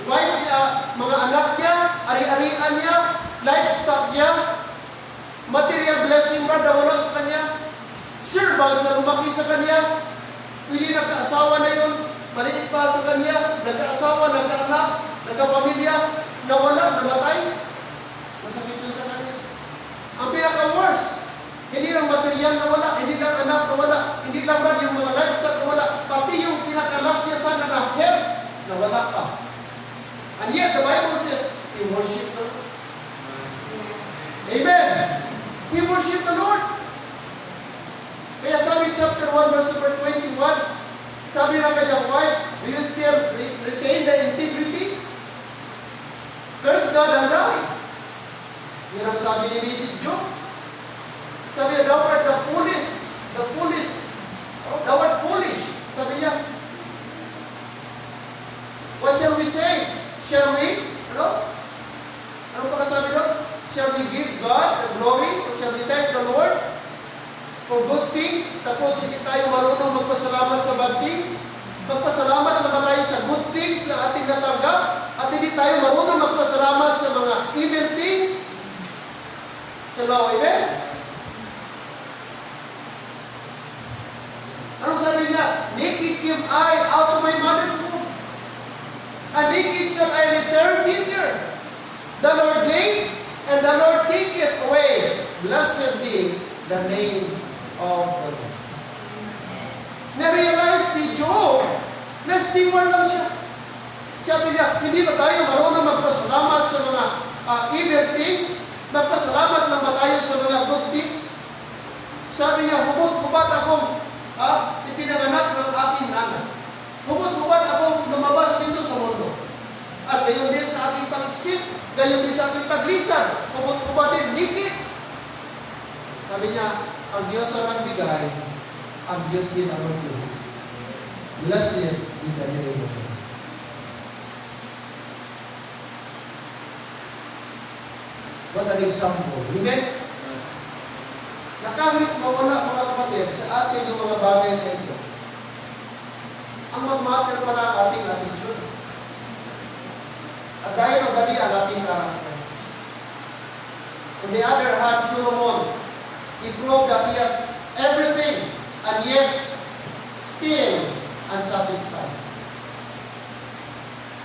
Wife niya, mga anak niya, ari-arian niya, livestock niya, material blessing ba nawala sa kanya, servants na lumaki sa kanya, hindi nagkaasawa na yun, maliit pa sa kanya, nagkaasawa, nagkaanak, nagkapamilya, nawala, namatay, masakit yun sa kanya. Ang pinaka-worst, hindi lang material na wala, hindi lang anak na wala, hindi lang ba yung mga livestock na wala, pati yung pinakalas niya sana na health na wala pa. And yet, the Bible says, he worshiped the Lord. Amen! He worshiped the Lord. Kaya sabi chapter 1 verse number 21, sabi ng kanyang wife, do you still retain the integrity? Curse God and die. Yun ang sabi ni Mrs. Job. Sabi niya, thou art the foolish, thou art foolish. Sabi niya, what shall we say? Shall we? Ano pa sabi doon? Shall we give God the glory? Or shall we thank the Lord for good things? Tapos hindi tayo marunong magpasalamat sa bad things? Magpasalamat naman tayo sa good things na ating natanggap at hindi tayo marunong magpasalamat sa mga evil things? Hello, amen? Anong sabi niya? Naked came I out of my mother's womb, and naked shall I return hither. The Lord gave, and the Lord taketh away. Blessed be the name of the Lord. Na-realize ni Job na steward lang siya. Sabi niya, hindi ba tayo marunong magpasalamat sa mga evil things? Magpasalamat lang ba tayo sa mga good things? Sabi niya, hubot-hubad akong ipinanganak ng aking nanay. Hubot-hubad akong lumabas dito sa mundo. At gayon din sa ating pag-isip, gayon din sa ating paglisan. Hubot-hubad din, nikit. Sabi niya, ang Diyos ang nagbigay, ang Diyos din ang magbuhay. Blessed be the name of God. What an example. Amen? Na kahit mawala mga kapatid sa atin yung mga bagay na ito, ang mag-matter pala ang ating atensyon. At dahil magali ang ating karakter. On the other hand, Solomon, he proved that he has everything and yet still unsatisfied.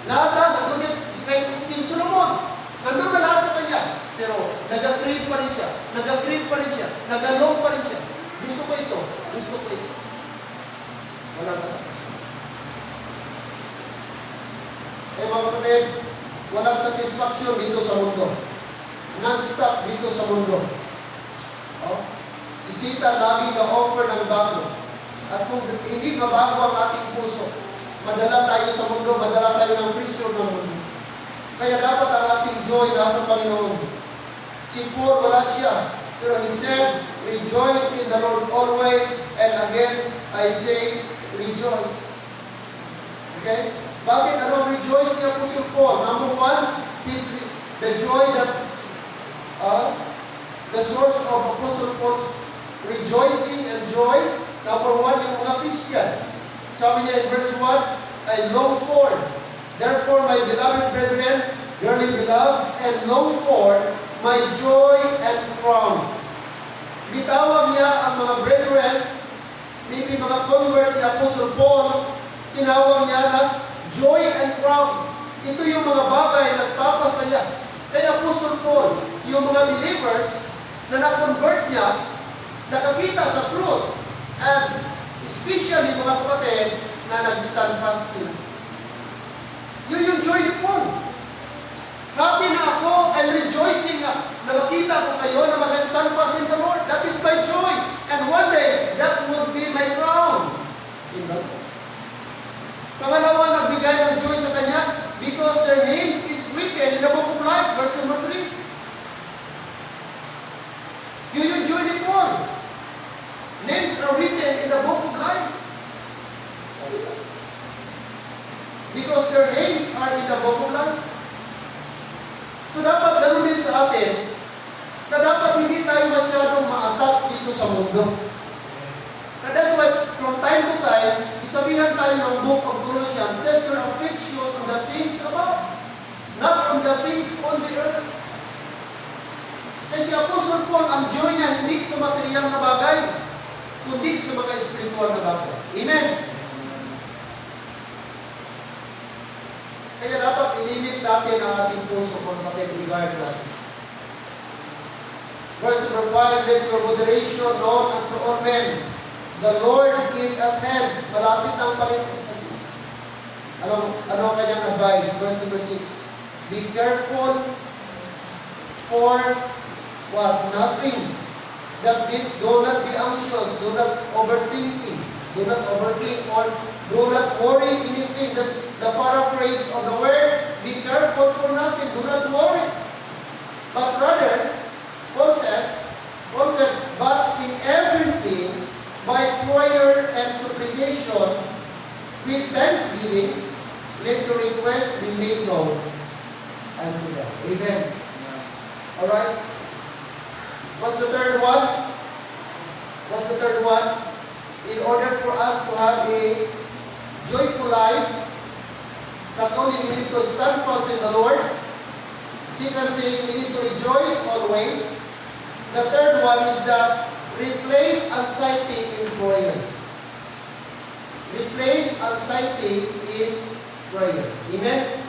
Lahat na, nandun kay King Solomon. Nandun na lahat sa kanya. Pero nag-upgrade pa rin siya. Nag-upgrade pa rin siya. Nag-along pa rin siya. Gusto ko ito. Gusto ko ito. Walang katapos. Eh mga kapatid, walang satisfaction dito sa mundo. Non-stop dito sa mundo. Oh? Si Satan lagi na-offer ng bago. At kung hindi mabago ang ating puso, madala tayo sa mundo, madala tayo ng pressure ng mundo. Kaya dapat ang ating joy nasa Panginoon. Si Paul, wala siya. Pero he said, rejoice in the Lord always. And again, I say, rejoice. Okay? Bakit anong rejoice ni Apostle Paul? Number one, the joy that, the source of Apostle Paul's rejoicing and joy. Number one, yung mga Christian. Sabi niya in verse 1, I long for, therefore my beloved brethren, dearly beloved, and long for my joy and crown. Bitawag niya ang mga brethren, maybe mga convert ni Apostle Paul, tinawag niya na joy and crown. Ito yung mga bagay na nagpapasaya. Kaya Apostle Paul, yung mga believers na na-convert niya, nakakita sa truth, and especially mga kapatid na nag-stand fast sila. Yun yung joy ni Paul. Happy na ako, I'm rejoicing na makita ko kayo na mag-stand fast in the Lord. That is my joy. And one day, that would be my crown. Pangalawa, nagbigay ng joy sa kanya because their names is written in the book of life, verse number 3. Yun yung joy ni Paul. Names are written in the book of life. Because their names are in the book of life. So dapat ganun din sa atin, na dapat hindi tayo masyadong ma-attach dito sa mundo. And that's why, from time to time, isabihan tayo ng book of Colossians, set your affection on the things above, not on the things on the earth. Kasi Apostle Paul, ang joy niya hindi sa material na bagay, kundi sa mga espiritual na bagay. Amen? Kaya dapat ilimit natin ang ating puso kung makikigard natin. Verse number 5, let your moderation known unto all men. The Lord is at hand. Malapit ang Panginoon. Ano ang kanyang advice? Verse number 6. Be careful for what? Nothing. That means do not be anxious. Do not overthinking. Do not overthink or do not worry anything. That's the paraphrase of the word. Be careful for nothing. Do not worry. But rather, Paul said, but in everything, by prayer and supplication, with thanksgiving, let your request be made known unto God. Amen. Alright? What's the third one? What's the third one? In order for us to have a joyful life, not only we need to stand fast in the Lord, second thing, we need to rejoice always. The third one is that replace anxiety in prayer. Replace anxiety in prayer. Amen?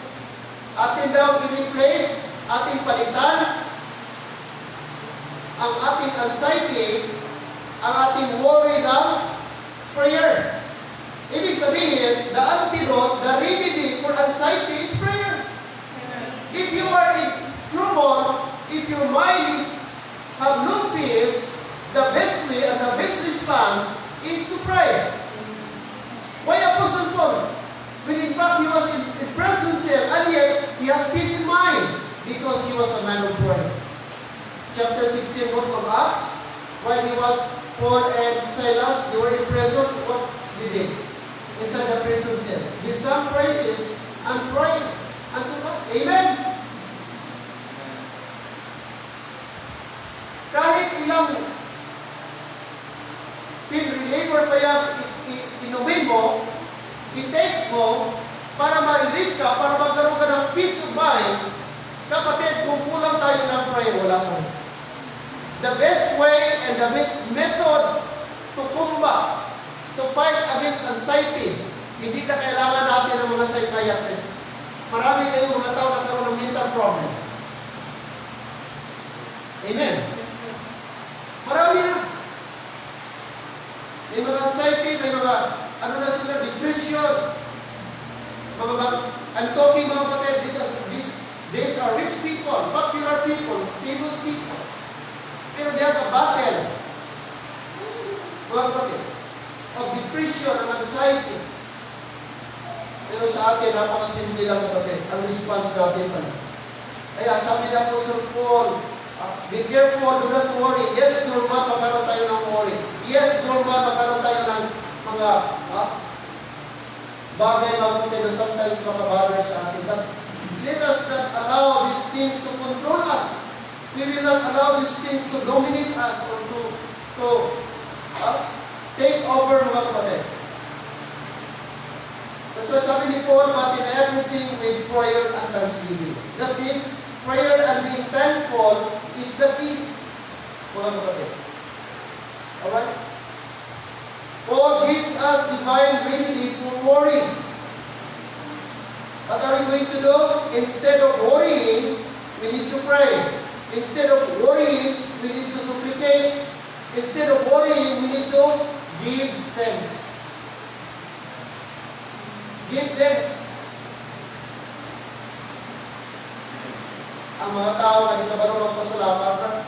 Atin daw i-replace, ating palitan, ang ating anxiety, ang ating worry ng prayer. Ibig sabihin, the antidote, the remedy for anxiety He has peace in mind because he was a man of prayer. Chapter 16 book of Acts, while he was Paul and Silas, they were in prison. What did they? Inside the prison cell. They sang praises and prayed unto God. Amen? Kahit ilang pain reliever pa yan inumin mo, i-take mo, para ma-relieve ka, para magkaroon ka ng peace of mind. Kapatid, kung kulang tayo ng prayer, wala mo. The best way and the best method to combat, to fight against anxiety, hindi na kailangan natin ng mga psychiatrists. Marami kayong mga tao nagkaroon ng mental problem. Amen? Marami na. May mga anxiety, may mga, depression. I'm talking mga kapatid, these are rich people, popular people, famous people. Pero they have a battle, mga kapatid, of depression and anxiety. Pero sa atin, napakasimple lang kapatid, ang response natin pala. Kaya sabi na po Sir Paul, be careful, do not worry. Yes, normal, magkaroon tayo ng worry. Yes, normal, magkaroon tayo ng mga bagay mga kapatid na sometimes makabother sa atin. But let us not allow these things to control us. We will not allow these things to dominate us or to take over mga kapatid. That's why sabi ni Paul, but in everything with prayer and thanksgiving. That means prayer and being thankful is the key, mga kapatid. Alright? Paul gives us divine remedy for worry. What are we going to do? Instead of worrying, we need to pray. Instead of worrying, we need to supplicate. Instead of worrying, we need to give thanks. Give thanks. Ang mga tao na dito ba nung magpasalamat,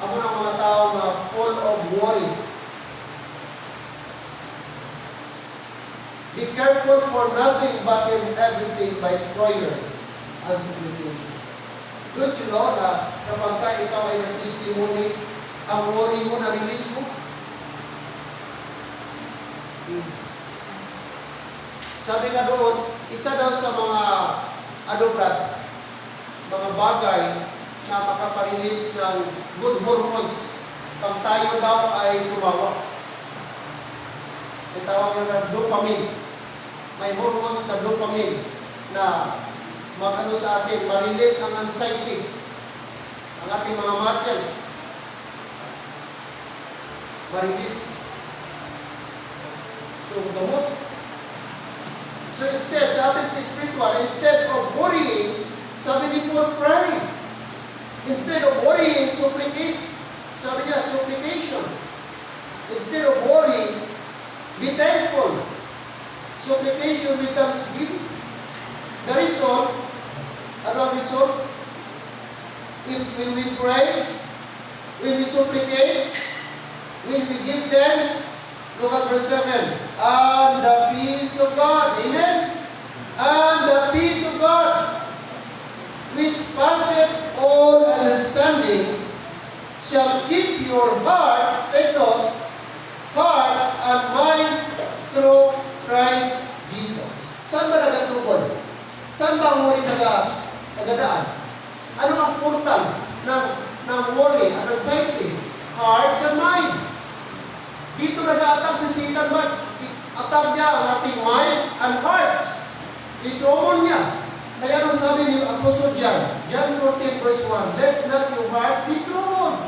ang mga tao na full of worries. Be careful for nothing but in everything by prayer and supplication. Don't you know na kapag ka ikaw ay nag-testimony, ang worry mo na-release mo? Sabi nga doon, isa daw sa mga mga bagay na makaparelease ng good hormones pag tayo daw ay tumawa. Itawag nyo na dopamine. May hormones na dopamine na mag-ano sa atin, ma-release ang anxiety, ang ating mga muscles. Ma-release. So, gamot. So, instead, sa atin sa spiritual, instead of worrying, sabi ni Paul, pray. Instead of worrying, supplicate. Sabi niya, supplication. Instead of worrying, be thankful. Supplication with thanksgiving. The result, ano ang result? When we pray, when we supplicate, when we give thanks, look at verse 7. And the peace of God, amen? And the peace of God, which passeth all understanding, shall keep your hearts, take note, hearts and minds through Christ Jesus. Saan ba nag-trouble? Saan ba ang worry nagadaan? Ano ang portal ng worry and anxiety? Hearts and mind. Dito nag-aatang si Satan ba? Attack niya ang ating mind and hearts. I-trouble niya. Kaya nung sabi ni Apostle John 14 verse 1, let not your heart be troubled.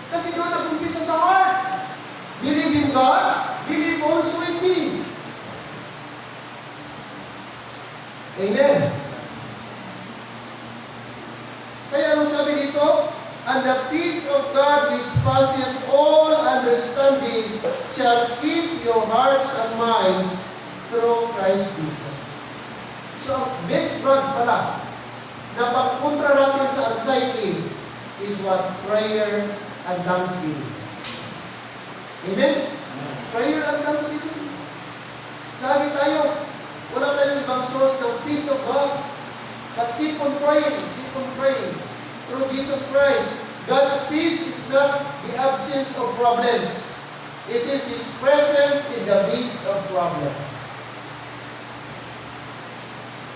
Kasi doon nag-umpisa sa heart. Believe in God, believe also in me. Amen. Kaya nung sabi dito, and the peace of God which passeth all understanding shall keep your hearts and minds through Christ Jesus. So, best God pala na pagkontra natin sa anxiety is what? Prayer and thanksgiving. Amen? Prayer and thanksgiving. Lagi tayo, wala tayong ibang source ng peace of God, but keep keep on praying, keep on praying. Through Jesus Christ, God's peace is not the absence of problems. It is His presence in the midst of problems.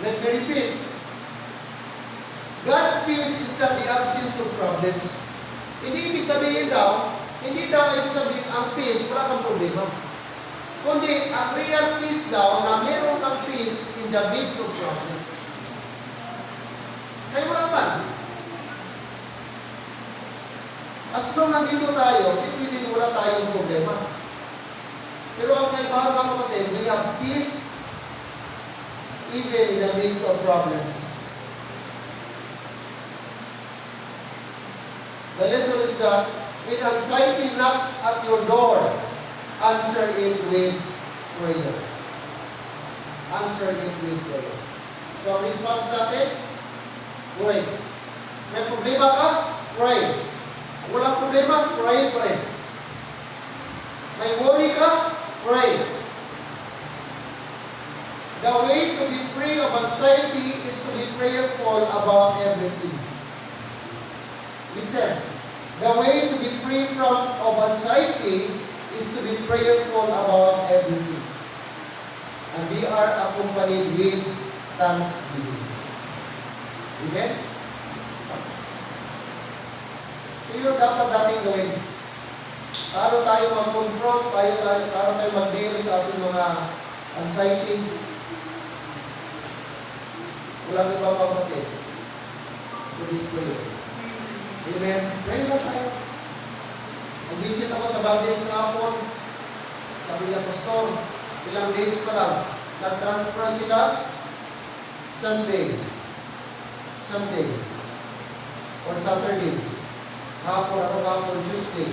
Let me repeat. God's peace is not the absence of problems. Hindi ibig sabihin daw, hindi daw ibig sabihin ang peace, wala kang problema. Kundi, ang real peace daw na meron kang peace in the midst of problem. Kaya wala man. As long nandito tayo, hindi wala tayong problema. Pero ang kaibahan mga kapatid, we have peace even in the midst of problems. The lesson is that when anxiety knocks at your door, answer it with prayer. Answer it with prayer. So, ang response natin, pray. May problema ka? Pray. Kung walang problema, pray pa rin. May worry ka? Pray. The way to be free of anxiety is to be prayerful about everything. Listen, the way to be free of anxiety is to be prayerful about everything. And we are accompanied with thanksgiving. Amen? So yun dapat natin gawin. Paano tayo mag-confront, paano tayo mag-deal sa ating mga anxiety. Walang iba pa kapatid. Kundi prayer. Amen. Pray mo tayo. Nag-visit ako sa Valdez kahapon. Sabi niya, Pastor, ilang days pa lang. Nag-transfer sila Sunday or Saturday. Kahapon, Tuesday.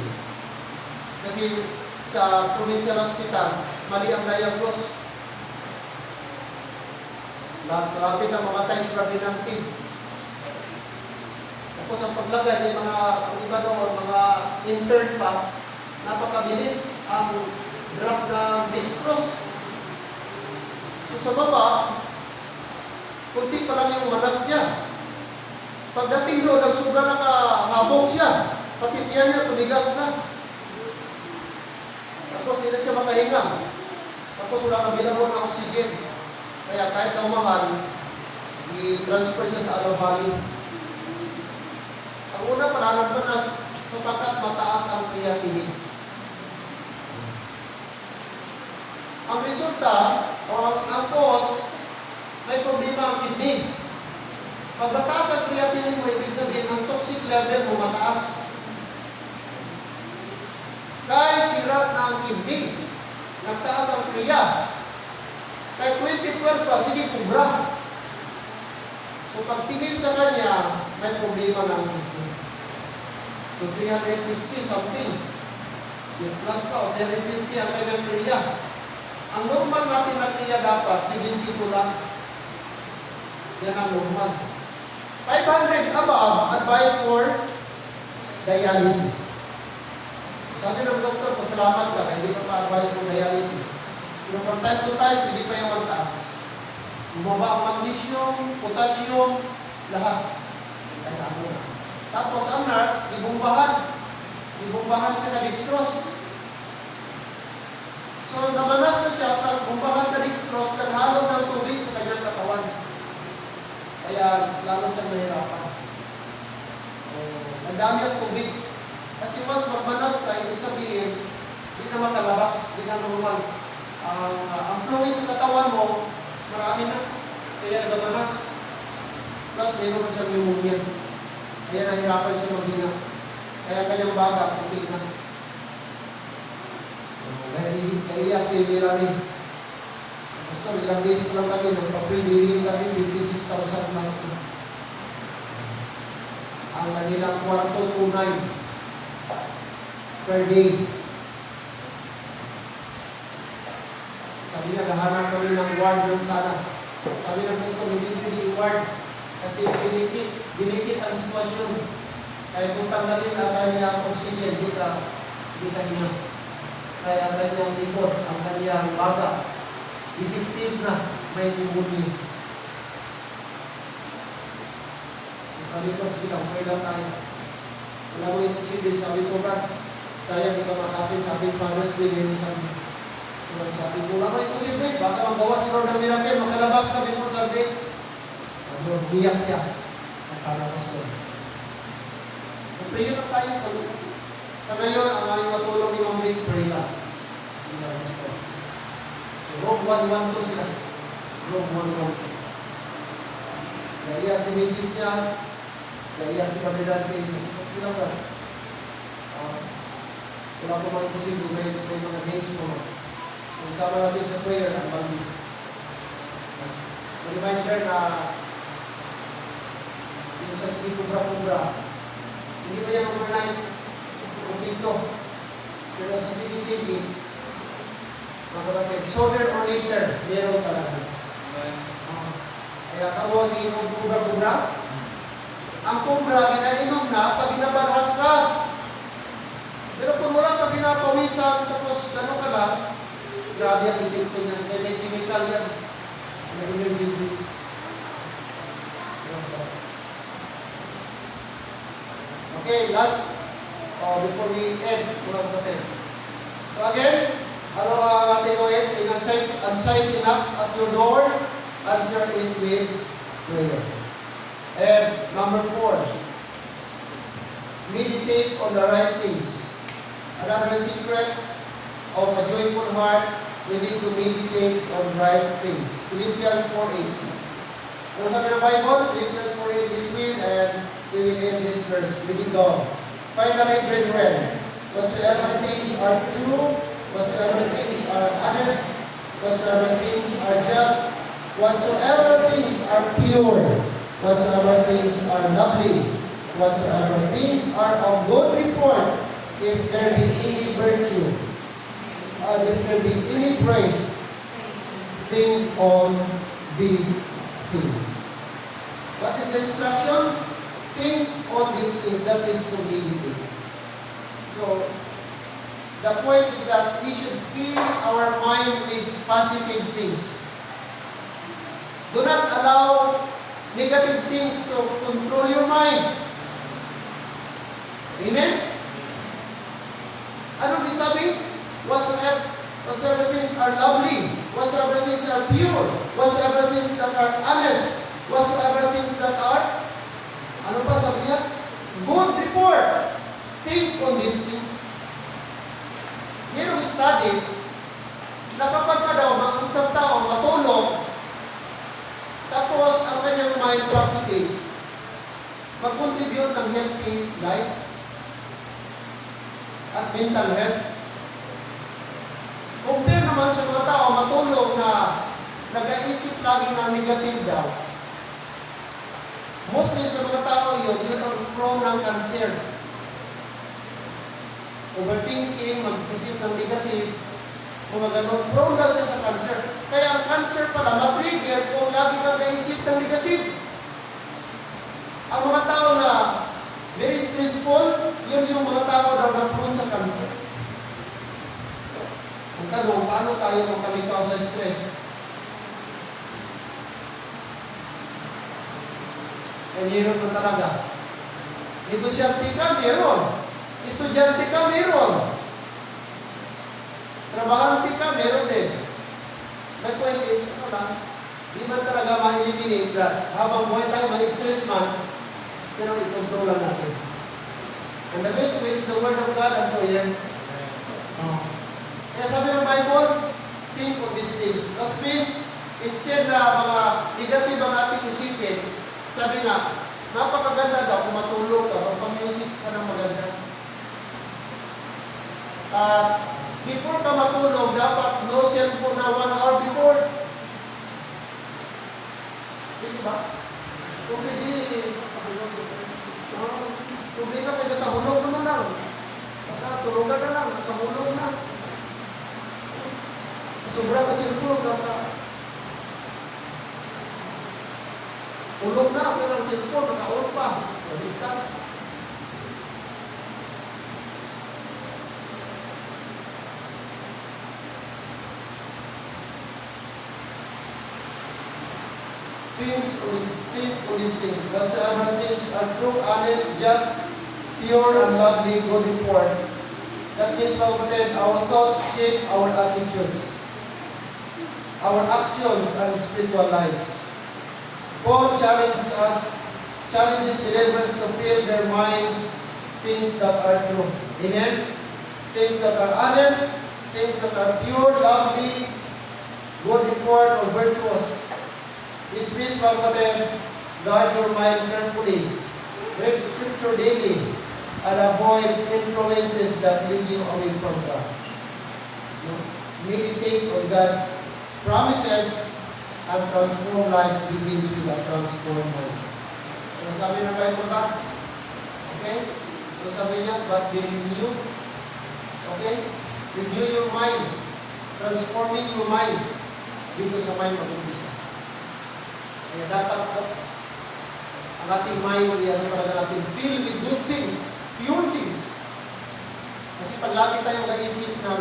Kasi sa provincial hospital, mali ang diagnose. Malapit ang mga ties pregnancy. Tapos ang paglagay ng mga iba doon, mga intern pa, napakabilis ang drop ng dextrose. So sa baba, kunti pa lang yung manas niya. Pagdating doon, nagsobra na kahabong siya. Pati tiyan niya, tumigas na. Tapos hindi na siya makahinga. Tapos wala kang ginagawa ng oxygen. Kaya kahit na umangan, i-transfer siya sa Alo Valley. Ang una pala nagmanas sapagkat mataas ang creatinine. Ang resulta, o ang cause, may problema ang kidney. Pag mataas ang creatinine mo, ibig sabihin, ang toxic level mo mataas. Kahit sira na ang kidney, nagtaas ang kriya. Kahit 2012 pa, sige, kubra. So pagtingin sa kanya, may problema na ang kidney. So 350 something. Yung plus pa, o 350 ang kanyang kriya. Ang normal natin na kriya dapat, 72 lang. Yan ang normal. 500 above, advice for dialysis. Sabi ng doktor, pasalamat ka, hindi ka pa-advise for dialysis. Pero from time to time, hindi pa yung magtaas. Bumaba ang magnesium, potassium, lahat. Kaya ano na. Tapos ang nurse, ibumbahan siya na dextrose. So, namanas na siya, plus bumbahan na dextrose, naghalo ng tubig sa kanyang katawan. Kaya, lalo siyang nahirapan. Nagdami ang tubig. Kasi mas magmanas ka, ibig sabihin, hindi na makalabas, hindi na normal. Ang fluid sa katawan mo, marami na. Kaya nagmanas. Plus, mayroon na siyang pneumonia. Kaya nahirapan siya maghinga. Kaya kanyang baga, puti na. Kaiyak si Mirani. Pastor, ilang days ko lang kami, nagpa-pre-billing kami, 56,000 plus na. Ang kanilang kwarto, 2.9 per day. Sabi niya, gahanap kami ng ward doon sana. Sabi ng doktor, hindi pwede i-ward kasi dinikit ang sitwasyon. Kaya kung tanggalin ang kanyang oxygen, di ka hinang. Kaya ang kanyang likod, ang kanyang baga, effective na may pneumonia. Sabi ko, sige lang, pray lang tayo. Wala mo imposible. Sabi ko, Brad, sayang di ka makakit sa ating Father's Day ngayon Sunday. Pero sabi ko, wala mo imposible. Baka magawa si Lord ng miracle, makalabas ka before Sunday. Pero umiyak siya. Sana pastor. Pray lang tayo. Sa ngayon, ang aming matulong ni Ma'am Lee, pray lang. Sige lang, pastor. So, Rome 1:1 sila. Rome 1:1. Naiyak si misis niya, naiyak si Brother Dante. Sila ba? Wala po mga imposible, may mga days mo. So, isama natin sa prayer ang bangis. So, reminder na yung sa sige kubra-kubra, hindi ba yan overnight kung pinto? Pero sa sige-sige, mga kapatid, sooner or later, meron talaga. Kaya kamo sige kubra-kubra, ang kubra, ginainom na pag ginabaras ka. Pero kung wala pag ginapawisan, tapos gano'n ka lang, grabe ang epekto niyan. Kaya may chemical yan. May energy drink. Okay, last, before we end, mga kapatid. So again, ano ang ating gawin? Anxiety knocks at your door, answer it with prayer. And number 4, meditate on the right things. Another secret of a joyful heart, we need to meditate on right things. Philippians 4:8. Ano sabi ng Bible? Philippians 4:8 this week, and we will end this verse. Reading down. Finally, brethren, whatsoever things are true, whatsoever things are honest, whatsoever things are just, whatsoever things are pure, whatsoever things are lovely, whatsoever things are of good report, if there be any virtue, and if there be any praise, think on these things. What is the instruction? Think on these things. That is to meditate. So, the point is that we should fill our mind with positive things. Do not allow negative things to control your mind. Amen? Ano sabi? Whatsoever things are lovely, whatsoever things are pure, whatsoever things that are honest, whatsoever things that are, ano pa sabi niya? Good report. Think on these things. Mayroong studies na kapag ka daw ang isang tao matulog, tapos ang kanyang mind positive, mag-contribute ng healthy life at mental health. Compare naman sa mga tao matulog na nag-aisip lagi ng negative daw. Mostly sa mga tao yun ang prone ng cancer. Overthinking, mag-isip ng negative, mga ganun, prone daw siya sa cancer. Kaya ang cancer pala matrigger kung lagi kang naisip ng negative. Ang mga tao na very stressful, yun yung mga tao daw na prone sa cancer. Ang tanong, paano tayo makalitaw sa stress? Eh, meron na talaga. Negosyante ka, meron. Estudyante ka, meron. Trabahante ka, meron din. My point is, ano lang, di man talaga ma-eliminate that habang buhay tayo, may stress man, pero i-control lang natin. And the best way is the Word of God and prayer. Kaya sabi ng Bible, think on these things. That means, instead na mga negative ang ating isipin, sabi nga, napakaganda daw kung matulog ka, magpag-music ka ng maganda. At before ka matulog, dapat no cellphone na 1 hour before. Hindi ba? Kung hindi, kung hindi ka kaya kahulog naman lang. Pagkatulugan na lang, nakahulog na. Sobrang ka-cellphone, dapat. Ulog na, pero ang cellphone, naka-on pa. Baliktad. think on these things. Whatsoever things are true, honest, just, pure, and lovely, good report. That means, mga kapatid, our thoughts shape our attitudes, our actions, and spiritual lives. Paul challenges believers to fill their minds things that are true. Amen? Things that are honest, things that are pure, lovely, good report, or virtuous. Which means, mga kapatid, guard your mind carefully. Read Scripture daily and avoid influences that lead you away from God. Meditate on God's promises, and transform life begins with a transformed mind. Ano sabi ng Bible ba? Okay? Ano sabi niya? But they renew. Okay? Renew your mind. Transforming your mind. Dito sa mind mag-umpisa. Kaya dapat ang ating mind, ano talaga natin, filled with good things, pure things. Kasi pag lagi tayong naisip ng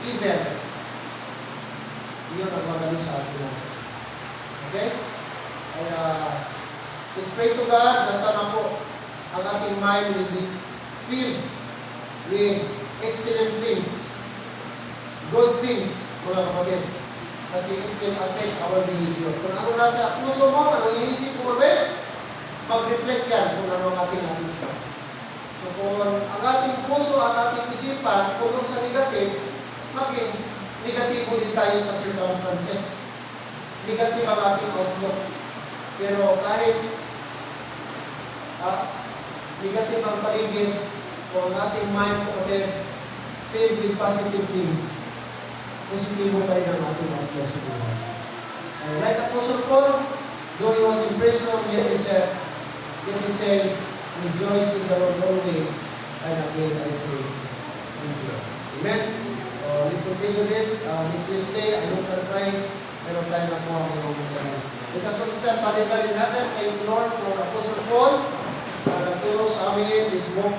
evil, yun ang magano sa atin. Okay? Kaya, let's pray to God na sana po ang ating mind will be filled with excellent things, good things, mga kapatid. Kasi it will affect our behavior. Kung ano nasa puso mo, ano iniisip mo always, mag-reflect yan kung ano ang ating attention. So kung ang ating puso at ating isipan, kung sa negative, maging negatibo din tayo sa circumstances. Negative ang ating outlook. Pero kahit negative ang paligid, kung ang ating mind filled with positive things, positibo pa rin ang ating outlook sa buhay. Like Apostle Paul, though he was in prison, yet he said, rejoice in the Lord always, and again I say, rejoice. Amen? Let's continue this. Next Wednesday, I hope and pray, meron tayo nakuha ngayong gabi. Let us all stand, Father God in heaven, thank you Lord for Apostle Paul, na nagturo sa amin this book